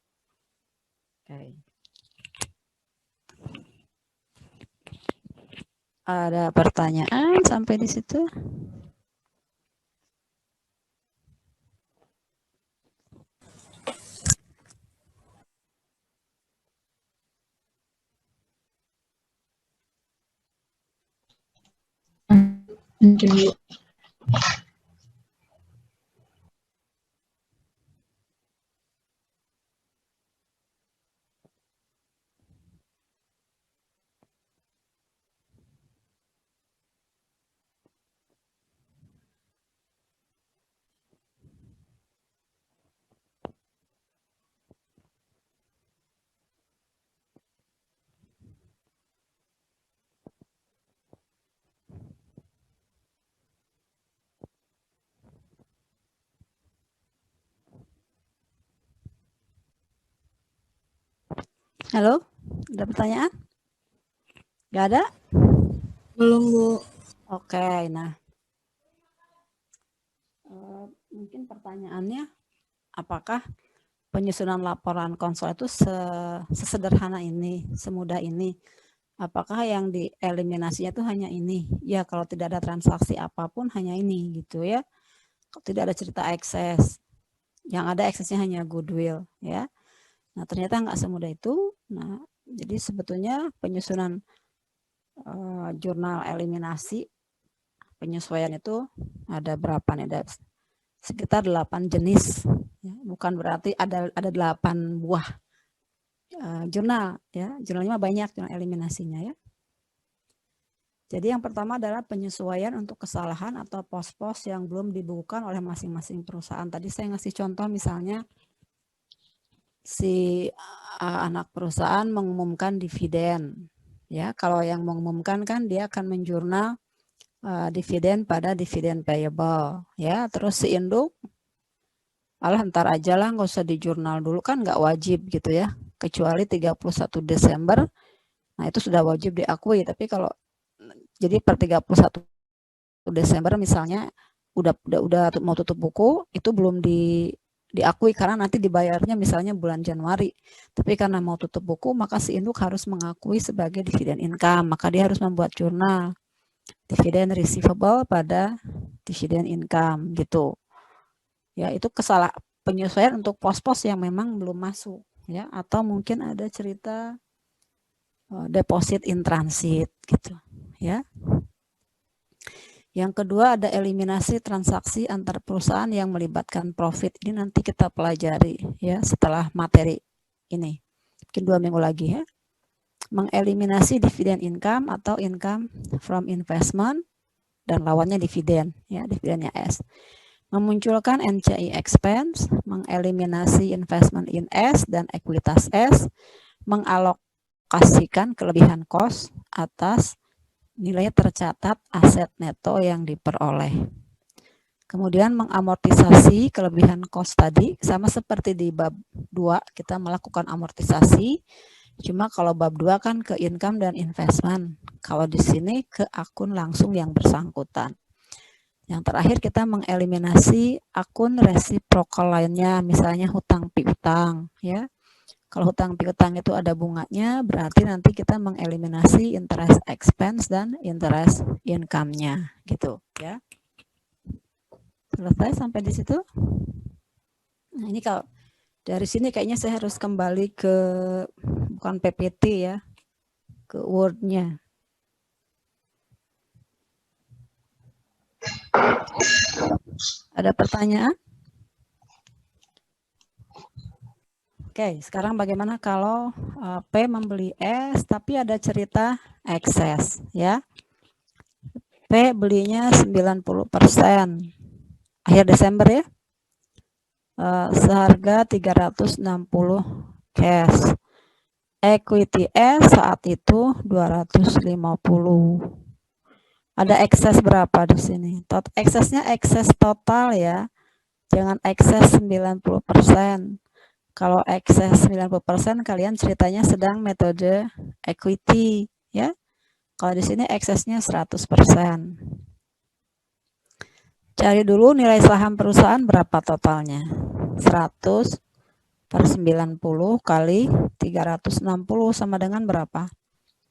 Oke. Ada pertanyaan sampai di situ? Mungkin Bu. Halo? Ada pertanyaan? Gak ada? Belum Bu. Oke, nah. Mungkin pertanyaannya, apakah penyusunan laporan konsol itu sesederhana ini, semudah ini? Apakah yang dieliminasinya itu hanya ini? Ya, kalau tidak ada transaksi apapun hanya ini gitu ya. Kalau tidak ada cerita ekses, yang ada eksesnya hanya goodwill ya. Nah, ternyata nggak semudah itu. Nah, Jadi sebetulnya penyusunan jurnal eliminasi penyesuaian itu ada berapa nih? Ada sekitar 8 jenis. Ya. Bukan berarti ada 8 buah jurnal. Ya. Jurnalnya banyak, jurnal eliminasinya ya. Jadi yang pertama adalah penyesuaian untuk kesalahan atau pos-pos yang belum dibukukan oleh masing-masing perusahaan. Tadi saya ngasih contoh misalnya si anak perusahaan mengumumkan dividen. Ya, kalau yang mengumumkan kan dia akan menjurnal dividen pada dividen payable. Ya, terus si induk, alah ntar aja lah nggak usah dijurnal dulu kan nggak wajib gitu ya. Kecuali 31 Desember, nah itu sudah wajib diakui. Tapi kalau jadi per 31 Desember misalnya udah mau tutup buku itu belum diakui karena nanti dibayarnya misalnya bulan Januari. Tapi karena mau tutup buku maka si induk harus mengakui sebagai dividen income, maka dia harus membuat jurnal dividen receivable pada dividen income gitu. Ya, itu penyesuaian untuk pos-pos yang memang belum masuk ya, atau mungkin ada cerita deposit in transit gitu ya. Yang kedua ada eliminasi transaksi antar perusahaan yang melibatkan profit. Ini nanti kita pelajari ya setelah materi ini. Mungkin 2 minggu lagi ya. Mengeliminasi dividen income atau income from investment dan lawannya dividen ya, dividennya S. Memunculkan NCI expense, mengeliminasi investment in S dan ekuitas S, mengalokasikan kelebihan cost atas nilai tercatat aset neto yang diperoleh. Kemudian mengamortisasi kelebihan cost tadi, sama seperti di bab 2 kita melakukan amortisasi, cuma kalau bab 2 kan ke income dan investment. Kalau di sini ke akun langsung yang bersangkutan. Yang terakhir kita mengeliminasi akun resiprokal lainnya, misalnya hutang piutang ya. Kalau hutang piutang itu ada bunganya, berarti nanti kita mengeliminasi interest expense dan interest income-nya gitu ya. Selesai sampai di situ. Nah, ini kalau dari sini kayaknya saya harus kembali ke bukan PPT ya, ke Word-nya. Ada pertanyaan? Oke, sekarang bagaimana kalau P membeli S tapi ada cerita ekses ya. P belinya 90% akhir Desember ya. Seharga 360 cash. Equity S saat itu 250. Ada ekses berapa di sini? Eksesnya ekses total ya. Jangan ekses 90%. Kalau ekses 90% kalian ceritanya sedang metode equity ya. Kalau di sini eksesnya 100%. Cari dulu nilai saham perusahaan berapa totalnya. 100 per 90 kali 360 sama dengan berapa?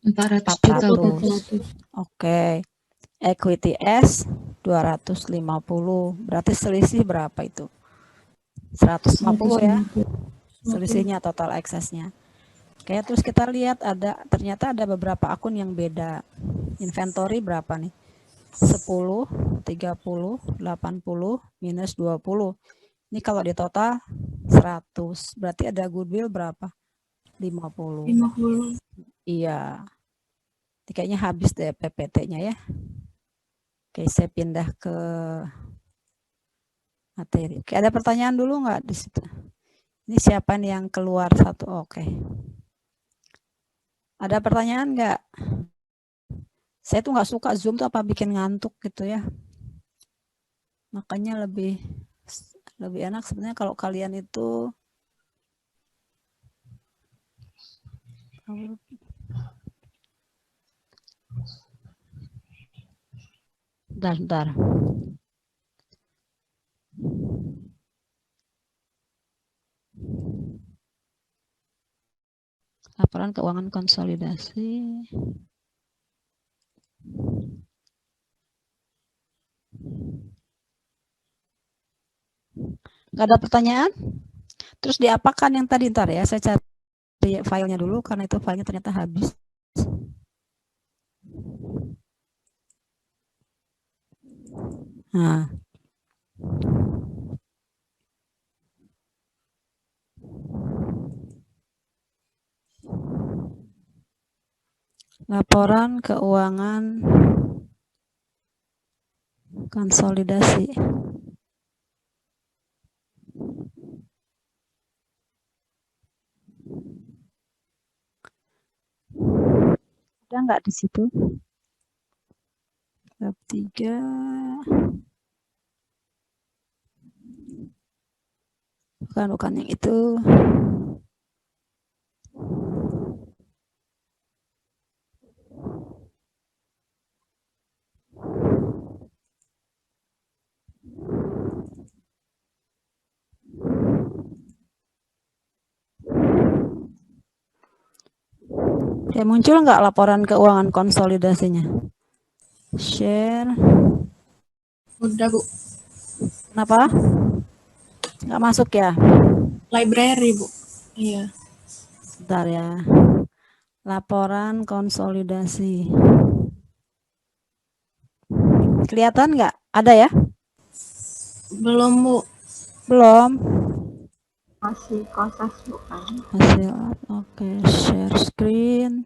400. Oke. Equity S 250. Berarti selisih berapa itu? 150 ya. Selisihnya total eksesnya. Oke, terus kita lihat ternyata ada beberapa akun yang beda. Inventory berapa nih? 10, 30, 80, minus 20. Ini kalau di total 100. Berarti ada goodwill berapa? 50. Iya. Ini kayaknya habis deh PPT-nya ya. Oke, saya pindah ke materi. Oke, ada pertanyaan dulu nggak di situ? Ini siapa nih yang keluar satu? Oke. Ada pertanyaan nggak? Saya tuh nggak suka Zoom tuh apa bikin ngantuk gitu ya. Makanya lebih enak sebenarnya kalau kalian itu bentar. Laporan keuangan konsolidasi. Nggak ada pertanyaan? Terus diapakan yang tadi? Ntar ya, saya cari cari filenya dulu karena itu filenya ternyata habis. Nah, laporan keuangan konsolidasi. Ada nggak di situ? Bab 3. Bukan yang itu. Ya, muncul nggak laporan keuangan konsolidasinya? Share. Udah, Bu. Kenapa? Nggak masuk ya? Library, Bu. Iya. Bentar ya. Laporan konsolidasi. Kelihatan nggak? Ada ya? Belum, Bu. Belum. Masih proses, Bu. Hasil up. Oke, share screen.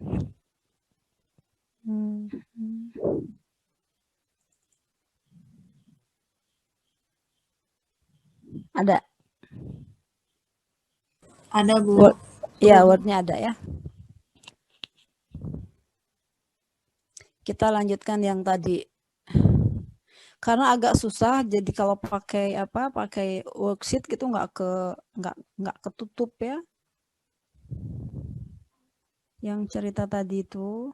Ada. Ada, Bu. Word. Ya, wordnya ada ya. Kita lanjutkan yang tadi. Karena agak susah, jadi kalau pakai pakai worksheet gitu nggak ketutup ya. Yang cerita tadi itu.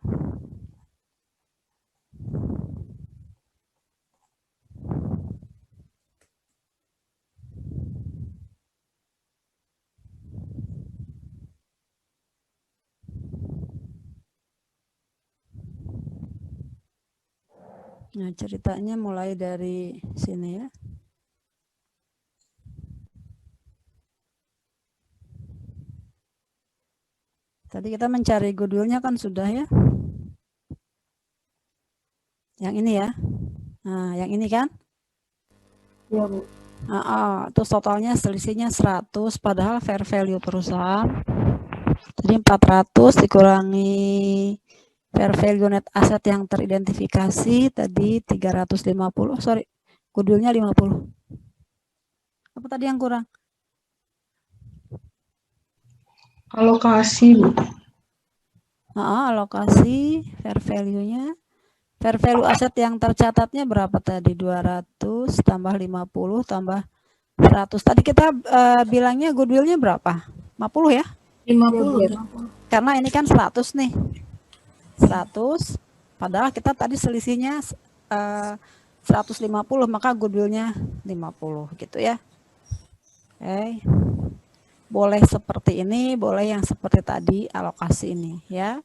Nah, ceritanya mulai dari sini ya. Tadi kita mencari goodwill-nya kan sudah ya. Yang ini ya. Nah, yang ini kan? Iya, Bu. Terus totalnya selisihnya 100, padahal fair value perusahaan. Jadi 400 dikurangi fair value net aset yang teridentifikasi tadi 350. Sorry, goodwill-nya 50. Apa tadi yang kurang? Alokasi, Bu. Alokasi fair value-nya. Fair value aset yang tercatatnya berapa tadi? 200 tambah 50 tambah 100. Tadi kita bilangnya goodwill-nya berapa? 50 ya? 50. Iya, Bu. Karena ini kan 100 nih. 100, padahal kita tadi selisihnya 150, maka goodwill-nya 50 gitu ya. Oke. Boleh seperti ini, boleh yang seperti tadi alokasi ini ya.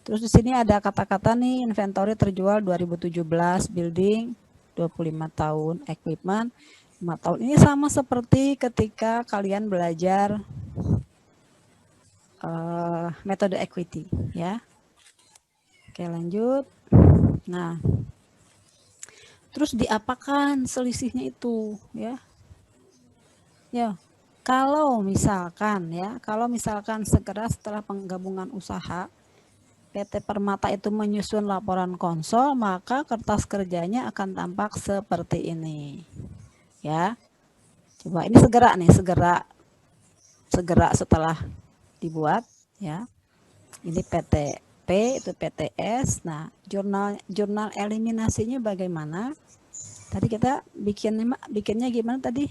Terus di sini ada kata-kata nih, inventory terjual 2017, building 25 tahun, equipment 5 tahun. Ini sama seperti ketika kalian belajar metode equity ya. Oke, lanjut. Nah, terus diapakan selisihnya itu ya? Ya, kalau misalkan segera setelah penggabungan usaha PT Permata itu menyusun laporan konsol, maka kertas kerjanya akan tampak seperti ini. Ya. Coba ini segera setelah dibuat ya. Ini PTP, itu PTS. Nah, jurnal eliminasinya bagaimana? Tadi kita bikinnya gimana tadi?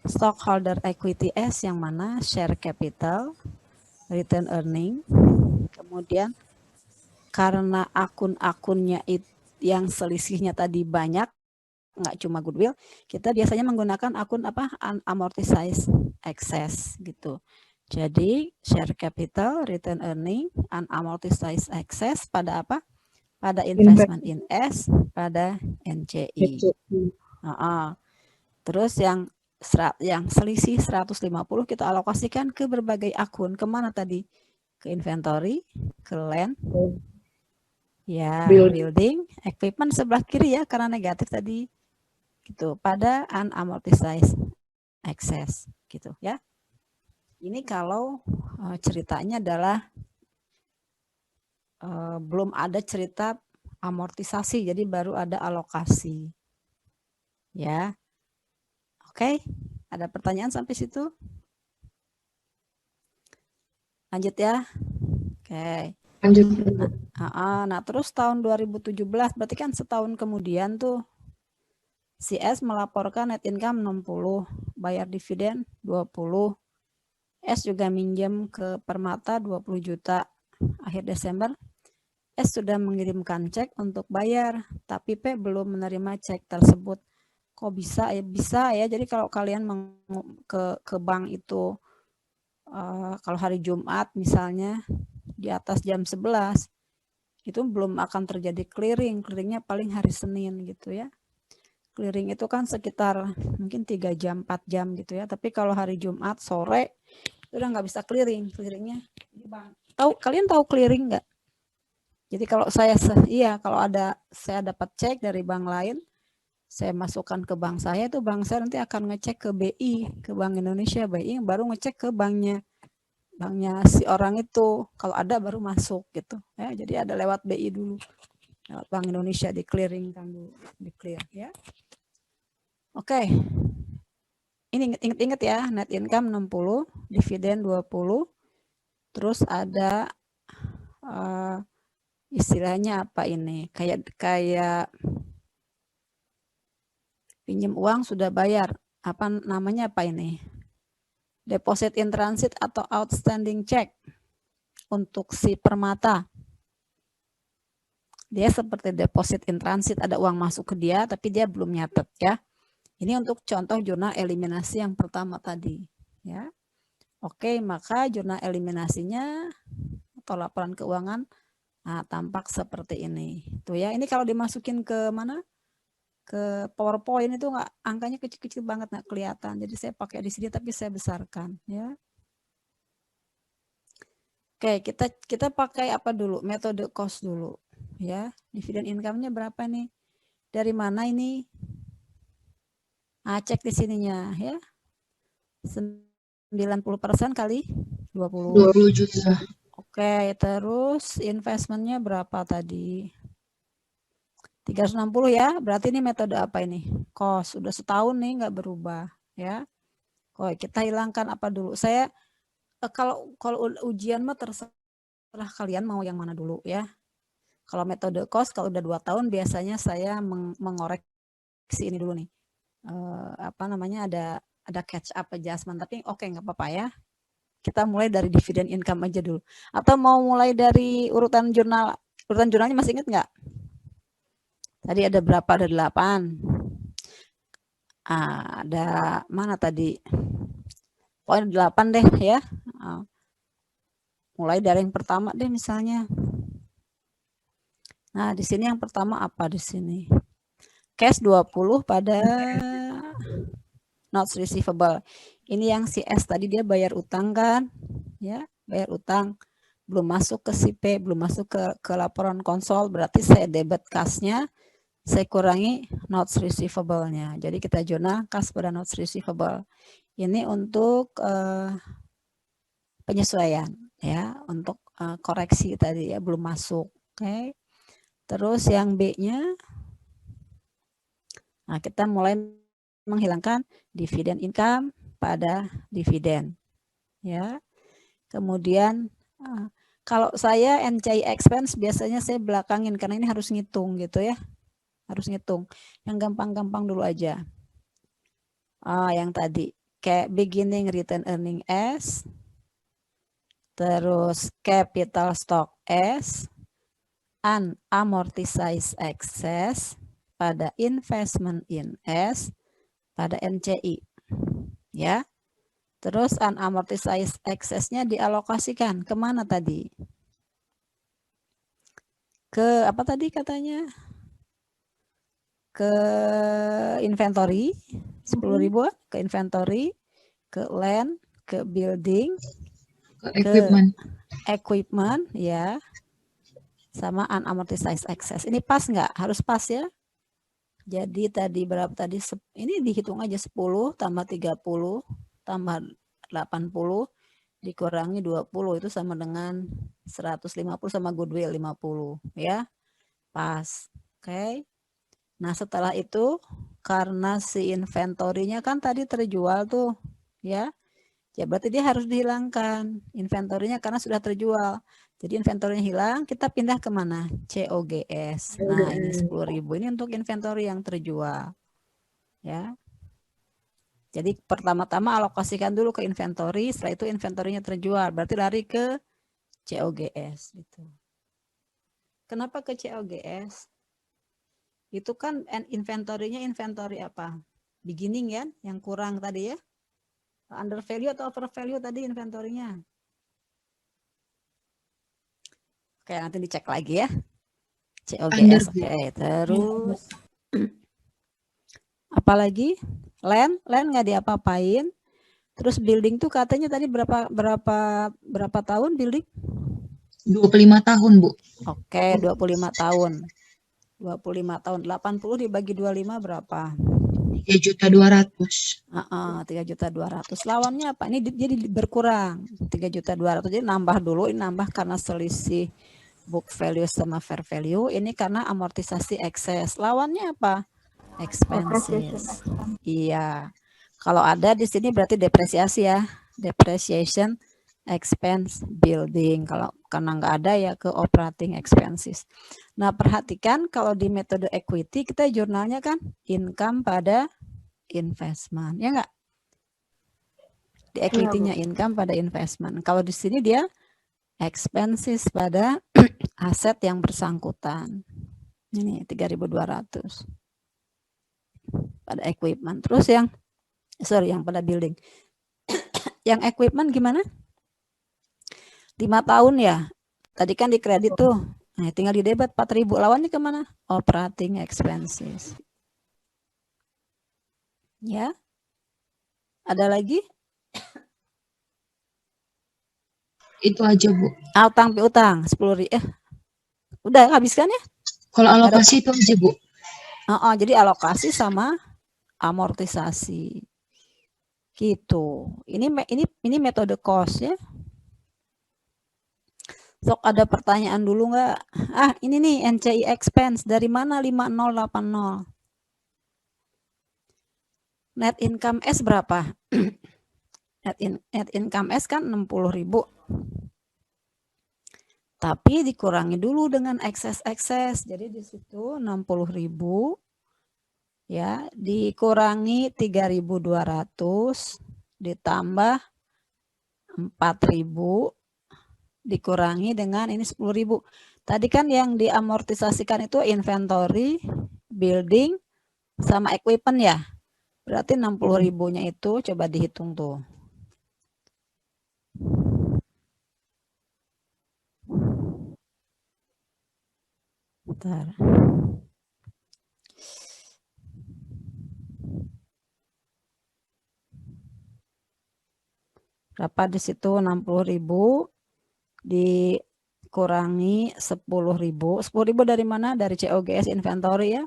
Stockholder equity S yang mana? Share capital, return earning. Kemudian karena akun-akunnya yang selisihnya tadi banyak, nggak cuma goodwill, kita biasanya menggunakan akun unamortized excess gitu. Jadi share capital, return earning, unamortized excess pada apa? Pada investment in S, pada NCI. Terus yang yang selisih 150 kita alokasikan ke berbagai akun. Kemana tadi? Ke inventory, ke land, ya, building, equipment sebelah kiri ya, karena negatif tadi. Gitu, pada unamortized excess gitu ya. Ini kalau ceritanya adalah belum ada cerita amortisasi, jadi baru ada alokasi. Ya. Oke, ada pertanyaan sampai situ? Lanjut ya. Oke. Lanjut. Nah, terus tahun 2017 berarti kan setahun kemudian tuh si S melaporkan net income 60, bayar dividen 20. S juga minjem ke Permata 20 juta. Akhir Desember, S sudah mengirimkan cek untuk bayar, tapi P belum menerima cek tersebut. Kok bisa ya? Bisa ya. Jadi kalau kalian ke bank itu kalau hari Jumat misalnya di atas jam 11 itu belum akan terjadi clearing. Clearingnya paling hari Senin gitu ya. Clearing itu kan sekitar mungkin 3 jam, 4 jam gitu ya. Tapi kalau hari Jumat sore itu udah nggak bisa clearing. Clearingnya di bank. Kalian tahu clearing nggak? Jadi kalau saya saya dapat cek dari bank lain, saya masukkan ke bank saya, itu bank saya nanti akan ngecek ke BI, ke Bank Indonesia, BI baru ngecek ke banknya si orang itu, kalau ada baru masuk gitu ya. Jadi ada lewat BI dulu, lewat Bank Indonesia di clearing kan dulu, di clear ya. Oke, ini inget-inget ya, net income 60, dividen 20, terus ada istilahnya apa ini, kayak pinjam uang sudah bayar, apa namanya, apa ini, deposit in transit atau outstanding check untuk si Permata. Dia seperti deposit in transit, ada uang masuk ke dia tapi dia belum nyatet ya. Ini untuk contoh jurnal eliminasi yang pertama tadi ya. Oke, maka jurnal eliminasinya atau laporan keuangan tampak seperti ini. Tuh ya, ini kalau dimasukin ke mana? Ke PowerPoint itu angkanya kecil-kecil banget, nggak kelihatan. Jadi saya pakai di sini tapi saya besarkan ya. Oke, kita pakai apa dulu? Metode cost dulu ya. Dividen income-nya berapa nih? Dari mana ini? Cek di sininya ya. 90% kali 20. 20 juta. Oke, terus investmentnya berapa tadi? 360 ya. Berarti ini metode apa ini? Cost. Sudah setahun nih nggak berubah ya. Oke, kita hilangkan apa dulu? Saya kalau ujian mah terserah kalian mau yang mana dulu ya. Kalau metode cost kalau udah 2 tahun biasanya saya mengoreksi ini dulu nih. Apa namanya, ada catch up adjustment, tapi oke, nggak apa-apa ya. Kita mulai dari dividen income aja dulu. Atau mau mulai dari urutan jurnalnya masih ingat nggak? Tadi ada berapa? Ada 8. Ada mana tadi? Pokoknya 8 deh ya. Mulai dari yang pertama deh misalnya. Nah, di sini yang pertama apa di sini? Cash 20 pada notes receivable. Ini yang si S tadi dia bayar utang kan? Ya, bayar utang. Belum masuk ke si P, belum masuk ke laporan konsol, berarti saya debit kas-nya, saya kurangi notes receivable-nya. Jadi kita jurnal kas pada notes receivable. Ini untuk penyesuaian ya, untuk koreksi tadi ya, belum masuk. Oke. Terus yang B-nya, nah kita mulai menghilangkan dividen income pada dividen ya. Kemudian kalau saya NCI expense biasanya saya belakangin karena ini harus ngitung gitu ya, harus ngitung. Yang gampang-gampang dulu aja. Yang tadi kayak beginning return earning S, terus capital stock S, unamortized excess pada investment in S pada NCI ya. Terus unamortized excess-nya dialokasikan kemana tadi? Ke apa tadi katanya? Ke inventory 10.000 ke inventory, ke land, ke building, Ke equipment ya, sama unamortized excess. Ini pas nggak? Harus pas ya. Jadi tadi berapa tadi? Ini dihitung aja 10 tambah 30 tambah 80 dikurangi 20 itu sama dengan 150 sama goodwill 50 ya. Pas. Oke. Nah, setelah itu karena si inventorinya kan tadi terjual tuh ya. Ya berarti dia harus dihilangkan inventorinya karena sudah terjual. Jadi inventorinya hilang, kita pindah ke mana? COGS. Nah, ini 10.000 ini untuk inventory yang terjual. Ya. Jadi pertama-tama alokasikan dulu ke inventory, setelah itu inventorinya terjual, berarti lari ke COGS gitu. Kenapa ke COGS? Itu kan inventorinya inventory apa? Beginning ya, yang kurang tadi ya. Under value atau over value tadi inventorinya. Oke, nanti dicek lagi ya. COGS. Oke, terus apalagi? Land nggak diapa-apain. Terus building tuh katanya tadi berapa tahun building? 25 tahun, Bu. Oke, 25 tahun. 25 tahun. 80 dibagi 25 berapa? 3.200.000. 3.200.000. Lawannya apa? Ini jadi berkurang. 3.200.000. Jadi nambah dulu, ini nambah karena selisih book value sama fair value. Ini karena amortisasi excess. Lawannya apa? Expenses. Iya. Kalau ada di sini berarti depresiasi ya. Depreciation expense building. Kalau karena nggak ada ya ke operating expenses. Nah, perhatikan kalau di metode equity kita jurnalnya kan income pada investment, ya enggak? Di equity-nya income pada investment. Kalau di sini dia expenses pada aset yang bersangkutan. Ini 3.200 pada equipment. Terus yang pada building. Yang equipment gimana? 5 tahun ya. Tadi kan di kredit tuh. Nah, tinggal di debit 4.000. Lawannya kemana? Operating expenses. Ya. Ada lagi? Itu aja, Bu. Utang piutang 10.000. Udah habiskan ya? Kalau alokasi itu aja, Bu. Jadi alokasi sama amortisasi. Gitu. Ini metode cost ya. Sok ada pertanyaan dulu nggak? Ini nih NCI expense dari mana 5080? Net income S berapa? Net income S kan 60.000. Tapi dikurangi dulu dengan excess. Jadi di situ 60.000 ya, dikurangi 3.200 ditambah 4.000 dikurangi dengan ini 10.000. Tadi kan yang diamortisasikan itu inventory, building, sama equipment ya. Berarti 60.000-nya itu coba dihitung tuh. Bentar. Berapa di situ? 60.000 dikurangi 10.000. 10.000 dari mana? Dari COGS inventory ya.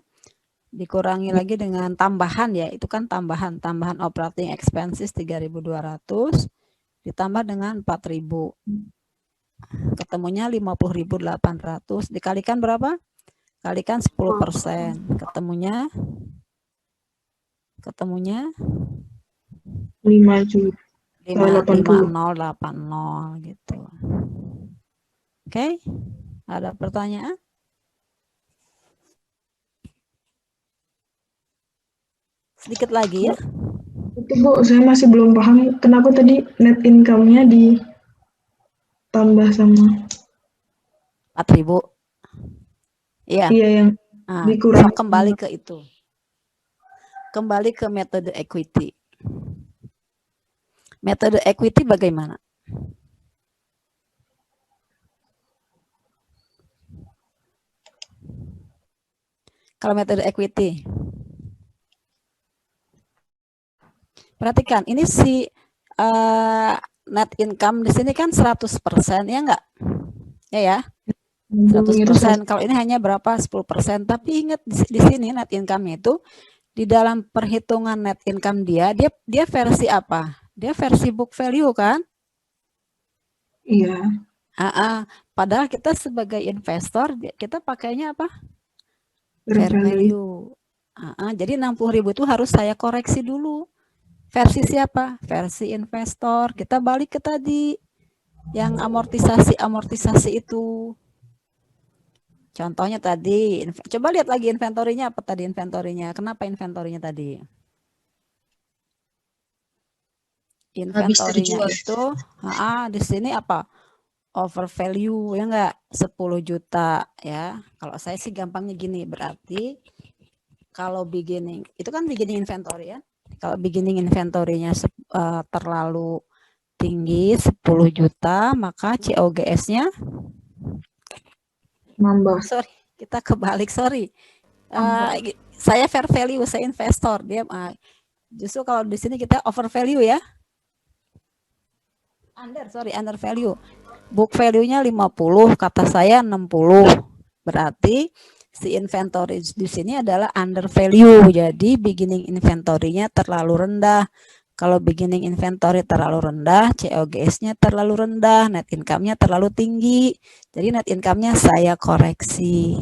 Dikurangi lagi dengan tambahan ya. Itu kan tambahan operating expenses 3.200 ditambah dengan 4.000. Ketemunya 50.800 dikalikan berapa? Kalikan 10%. Ketemunya 5080 gitu. Oke, ada pertanyaan? Sedikit lagi ya. Itu, Bu, saya masih belum paham kenapa tadi net income-nya ditambah sama 4.000. Iya. Iya, yang Dikurangi. Kembali ke itu. Kembali ke metode equity. Metode equity bagaimana? Kalau metode equity Perhatikan, ini si net income di sini kan 100% ya enggak? Ya. 100%. Kalau ini hanya berapa? 10%. Tapi ingat di sini net income-nya itu di dalam perhitungan net income dia versi apa? Dia versi book value kan? Iya. Padahal kita sebagai investor kita pakainya apa? Fair value. Jadi 60.000 itu harus saya koreksi dulu. Versi siapa? Versi investor. Kita balik ke tadi yang amortisasi itu. Contohnya tadi, coba lihat lagi inventorinya apa tadi inventorinya. Kenapa inventorinya tadi? Inventorinya itu, di sini apa? Over value ya enggak? 10 juta ya. Kalau saya sih gampangnya gini, berarti kalau beginning, itu kan beginning inventory ya. Kalau beginning inventorinya terlalu tinggi 10 juta, maka COGS-nya nambah. Sorry, kita kebalik, sorry. Saya fair value, saya investor. Dia justru kalau di sini kita over value ya. Under value. Book value-nya 50, kata saya 60. Berarti si inventory di sini adalah under value. Jadi beginning inventory-nya terlalu rendah. Kalau beginning inventory terlalu rendah, COGS-nya terlalu rendah, net income-nya terlalu tinggi. Jadi net income-nya saya koreksi.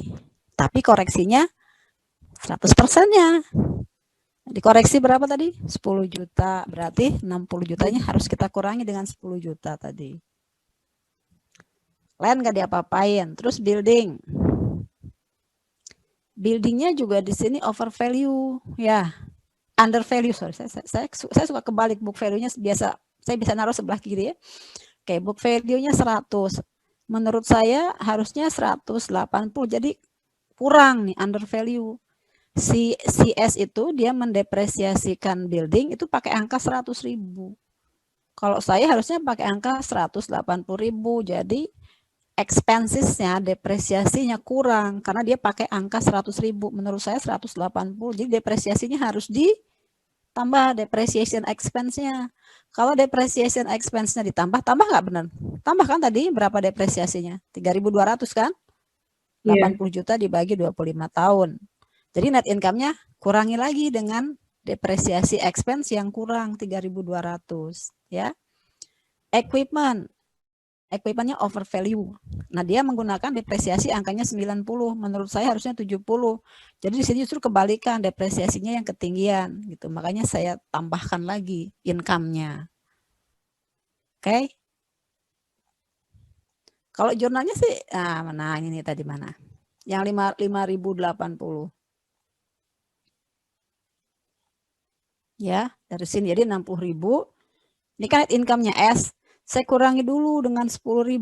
Tapi koreksinya 100%-nya. Dikoreksi berapa tadi? 10 juta. Berarti 60 jutanya harus kita kurangi dengan 10 juta tadi. Land nggak diapa-apain. Terus building. Buildingnya juga di sini over value. Ya. Under value, sorry, saya suka kebalik book value-nya biasa, saya bisa naruh sebelah kiri ya. Oke, book value-nya 100. Menurut saya harusnya 180, jadi kurang nih, under value. Si CS itu dia mendepresiasikan building itu pakai angka 100.000. Kalau saya harusnya pakai angka 180.000, jadi expenses-nya, depresiasinya kurang karena dia pakai angka 100.000. Menurut saya 180, jadi depresiasinya harus ditambah depreciation expense-nya. Kalau depreciation expense-nya ditambah, tambah nggak benar? Tambah kan tadi berapa depresiasinya? 3.200 kan? 80 juta dibagi 25 tahun. Jadi net income-nya kurangi lagi dengan depresiasi expense yang kurang 3.200 ya. Equipment-nya over value. Nah, dia menggunakan depresiasi angkanya 90. Menurut saya harusnya 70. Jadi di sini justru kebalikan, depresiasinya yang ketinggian gitu. Makanya saya tambahkan lagi income-nya. Oke. Kalau jurnalnya sih mana ini tadi mana? Yang 5.080. Ya, dari sini jadi 60.000. Ini kan net income-nya S. Saya kurangi dulu dengan 10.000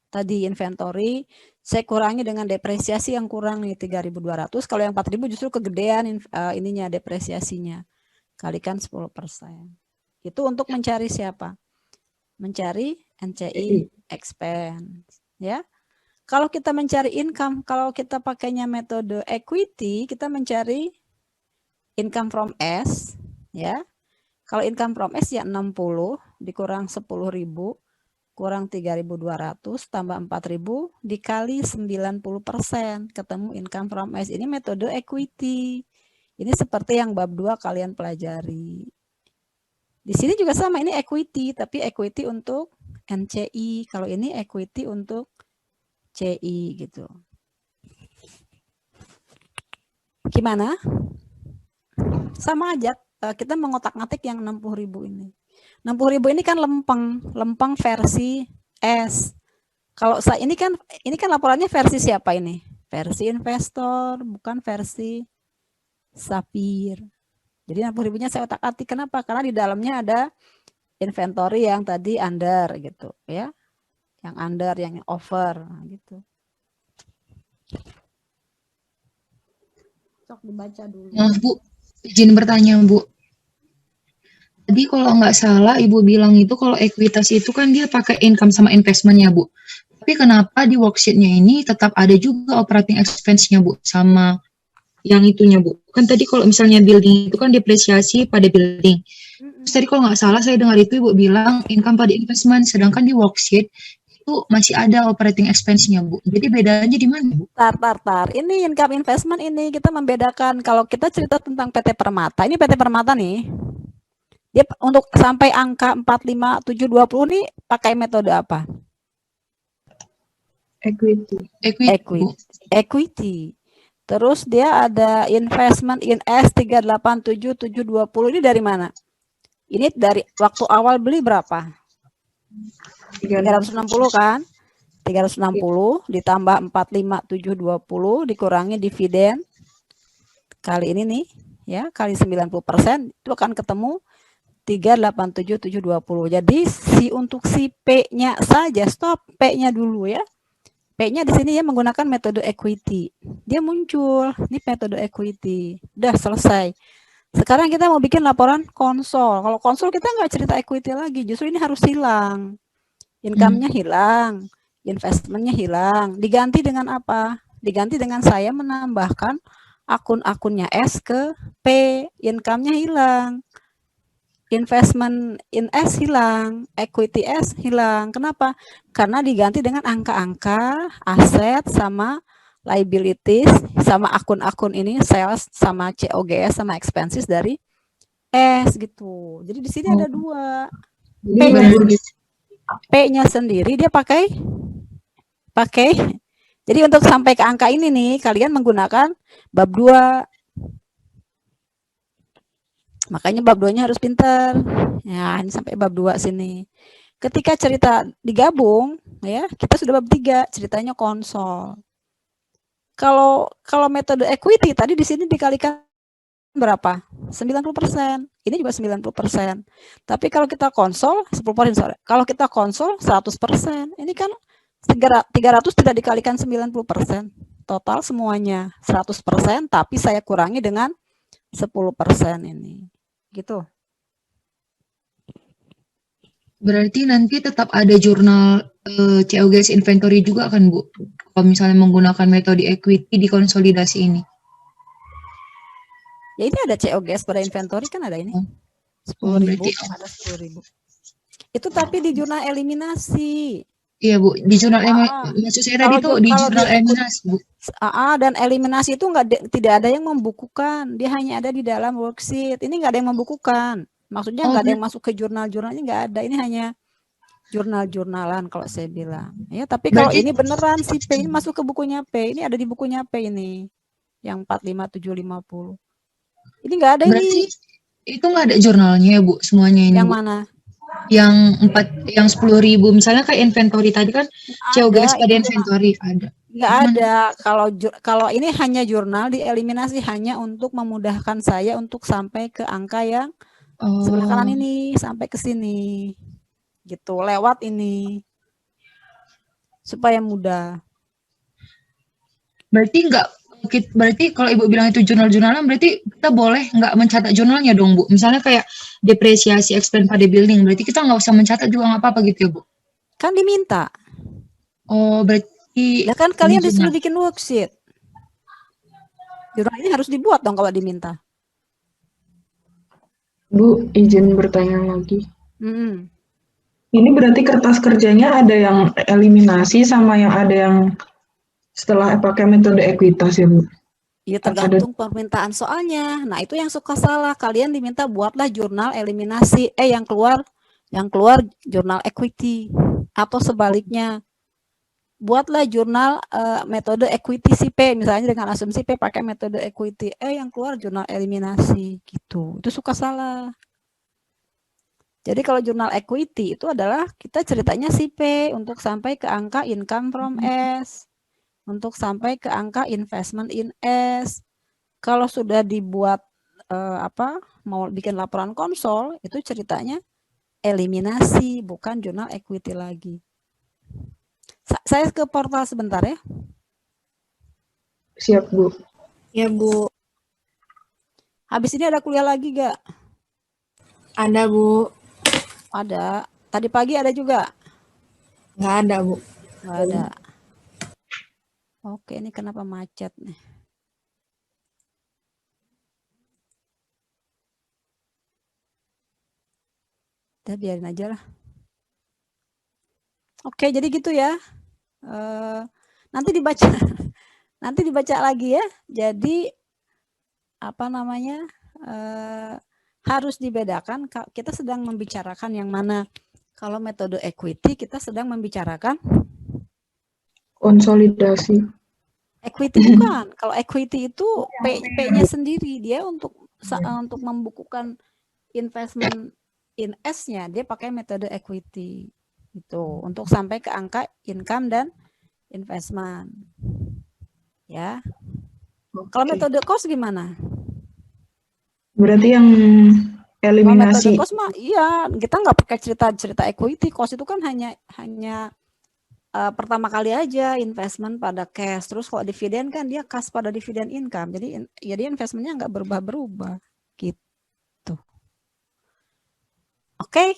tadi inventory, saya kurangi dengan depresiasi yang kurang nih 3.200. Kalau yang 4.000 justru kegedean ininya depresiasinya. Kalikan 10%. Itu untuk mencari siapa? Mencari NCI expense, ya. Kalau kita mencari income, kalau kita pakainya metode equity, kita mencari income from S, ya. Kalau income from S ya 60 dikurang 10.000 kurang 3.200 tambah 4.000 dikali 90%, ketemu income from S. Ini metode equity. Ini seperti yang bab 2 kalian pelajari. Di sini juga sama, ini equity, tapi equity untuk NCI. Kalau ini equity untuk CI gitu. Gimana? Sama aja. Kita mengotak-ngatik yang 60.000 ini. 60.000 ini kan lempeng versi S. Kalau saya ini kan laporannya versi siapa ini? Versi investor, bukan versi Sapir. Jadi 60.000-nya saya otak-atik. Kenapa? Karena di dalamnya ada inventory yang tadi under gitu, ya. Yang under, yang over gitu. Sok dibaca dulu. Maaf Bu, izin bertanya Bu. Tadi kalau nggak salah Ibu bilang itu kalau ekuitas itu kan dia pakai income sama investment-nya Bu. Tapi kenapa di worksheet-nya ini tetap ada juga operating expense-nya Bu sama yang itunya Bu. Kan tadi kalau misalnya building itu kan depresiasi pada building. Terus tadi kalau nggak salah saya dengar itu Ibu bilang income pada investment, sedangkan di worksheet itu masih ada operating expense-nya Bu. Jadi bedanya di mana Bu? Tar. Ini income investment ini kita membedakan. Kalau kita cerita tentang PT Permata, ini PT Permata nih. Dia untuk sampai angka 45720 ini pakai metode apa? Equity. Equity. Terus dia ada investment in S 387720 ini dari mana? Ini dari waktu awal beli berapa? 360 kan? 360 ditambah 45720 dikurangi dividen kali ini nih ya, kali 90% itu akan ketemu 387.720. Jadi untuk si P-nya saja, stop P-nya dulu ya. P-nya di sini ya menggunakan metode equity. Dia muncul, ini metode equity. Udah selesai. Sekarang kita mau bikin laporan konsol. Kalau konsol kita nggak cerita equity lagi, justru ini harus hilang. Income-nya hilang, investment-nya hilang. Diganti dengan apa? Diganti dengan saya menambahkan akun-akunnya S ke P, income-nya hilang. Investment in S hilang, equity S hilang. Kenapa? Karena diganti dengan angka-angka, aset sama liabilities sama akun-akun ini sales sama COGS sama expenses dari S gitu. Jadi di sini ada dua. P-nya sendiri dia pakai. Jadi untuk sampai ke angka ini nih kalian menggunakan bab 2. Makanya bab 2-nya harus pintar. Ya, ini sampai bab 2 sini. Ketika cerita digabung, ya, kita sudah bab 3, ceritanya konsol. Kalau metode equity tadi di sini dikalikan berapa? 90%. Ini juga 90%. Tapi kalau kita konsol 10%, sorry. Kalau kita konsol 100%. Ini kan 300 tidak dikalikan 90%. Total semuanya 100%, tapi saya kurangi dengan 10% ini. Gitu. Berarti nanti tetap ada jurnal COGS inventory juga kan Bu? Kalau misalnya menggunakan metode equity di konsolidasi ini. Ya ini ada COGS pada inventory kan ada ini. 10.000, ada 10.000. Itu tapi di jurnal eliminasi. Iya Bu, di jurnal maksud saya tadi itu di jurnal eliminasi Bu. Dan eliminasi itu tidak ada yang membukukan, dia hanya ada di dalam worksheet. Ini nggak ada yang membukukan. Maksudnya nggak ada yang masuk ke jurnal-jurnalnya, nggak ada. Ini hanya jurnal-jurnalan kalau saya bilang. Ya, tapi kalau ini beneran si P ini masuk ke bukunya P. Ini ada di bukunya P ini. Yang 45750. Ini nggak ada berarti ini. Itu nggak ada jurnalnya Bu, semuanya ini. Yang Bu? mana? Yang 10.000 misalnya kayak inventory tadi kan COGS pada inventory ada. Nggak ada. Kalau ini hanya jurnal dieliminasi hanya untuk memudahkan saya untuk sampai ke angka yang sebelah kanan ini sampai ke sini. Gitu, lewat ini. Supaya mudah. Berarti kalau Ibu bilang itu jurnal-jurnalan berarti kita boleh nggak mencatat jurnalnya dong Bu? Misalnya kayak depresiasi expense pada building, berarti kita nggak usah mencatat juga nggak apa-apa gitu ya Bu? Kan diminta. Oh berarti. Ya kan kalian disuruh bikin worksheet. Jurnal ini harus dibuat dong kalau diminta. Bu, izin bertanya lagi. Ini berarti kertas kerjanya ada yang eliminasi sama yang ada yang setelah pakai metode ekuitas ya Bu? Iya tergantung permintaan soalnya. Nah itu yang suka salah. Kalian diminta buatlah jurnal eliminasi. Yang keluar jurnal equity. Atau sebaliknya. Buatlah jurnal metode equity si P. Misalnya dengan asumsi P pakai metode equity. Yang keluar jurnal eliminasi. Gitu. Itu suka salah. Jadi kalau jurnal equity itu adalah kita ceritanya si P untuk sampai ke angka income from S. Untuk sampai ke angka investment in S. Kalau sudah dibuat mau bikin laporan konsol, itu ceritanya eliminasi, bukan jurnal equity lagi. Saya ke portal sebentar ya. Siap Bu. Ya Bu. Habis ini ada kuliah lagi gak? Ada Bu. Ada. Tadi pagi ada juga? Nggak ada Bu. Nggak ada. Oke, ini kenapa macet nih? Udah biarin aja lah. Oke, jadi gitu ya. Nanti dibaca nanti dibaca lagi ya. Jadi apa namanya? Harus dibedakan, kita sedang membicarakan yang mana. Kalau metode equity kita sedang membicarakan Konsolidasi. equity bukan. Kalau equity itu P-nya sendiri, dia untuk membukukan investment in S-nya dia pakai metode equity itu untuk sampai ke angka income dan investment. Ya. Kalau metode cost gimana? Berarti yang Kalau metode eliminasi. cost mah iya, kita nggak pakai cerita equity. Cost itu kan hanya pertama kali aja investment pada cash. Terus kalau dividen kan dia cash pada dividen income. Jadi ya dia investmentnya nggak berubah-berubah gitu. Oke.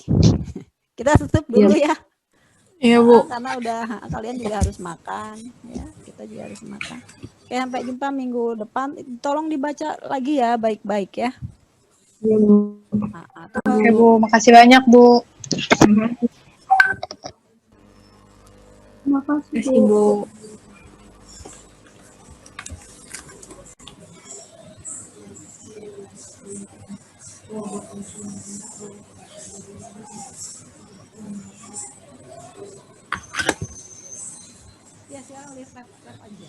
Kita tutup dulu ya. Iya, Bu. Karena udah kalian juga harus makan ya. Kita juga harus makan. Oke, sampai jumpa minggu depan. Tolong dibaca lagi ya baik-baik ya. Iya, Bu. Oke, Bu. Makasih banyak, Bu. Terima kasih, Makasih, Bu. Ya, sekarang lihat aja.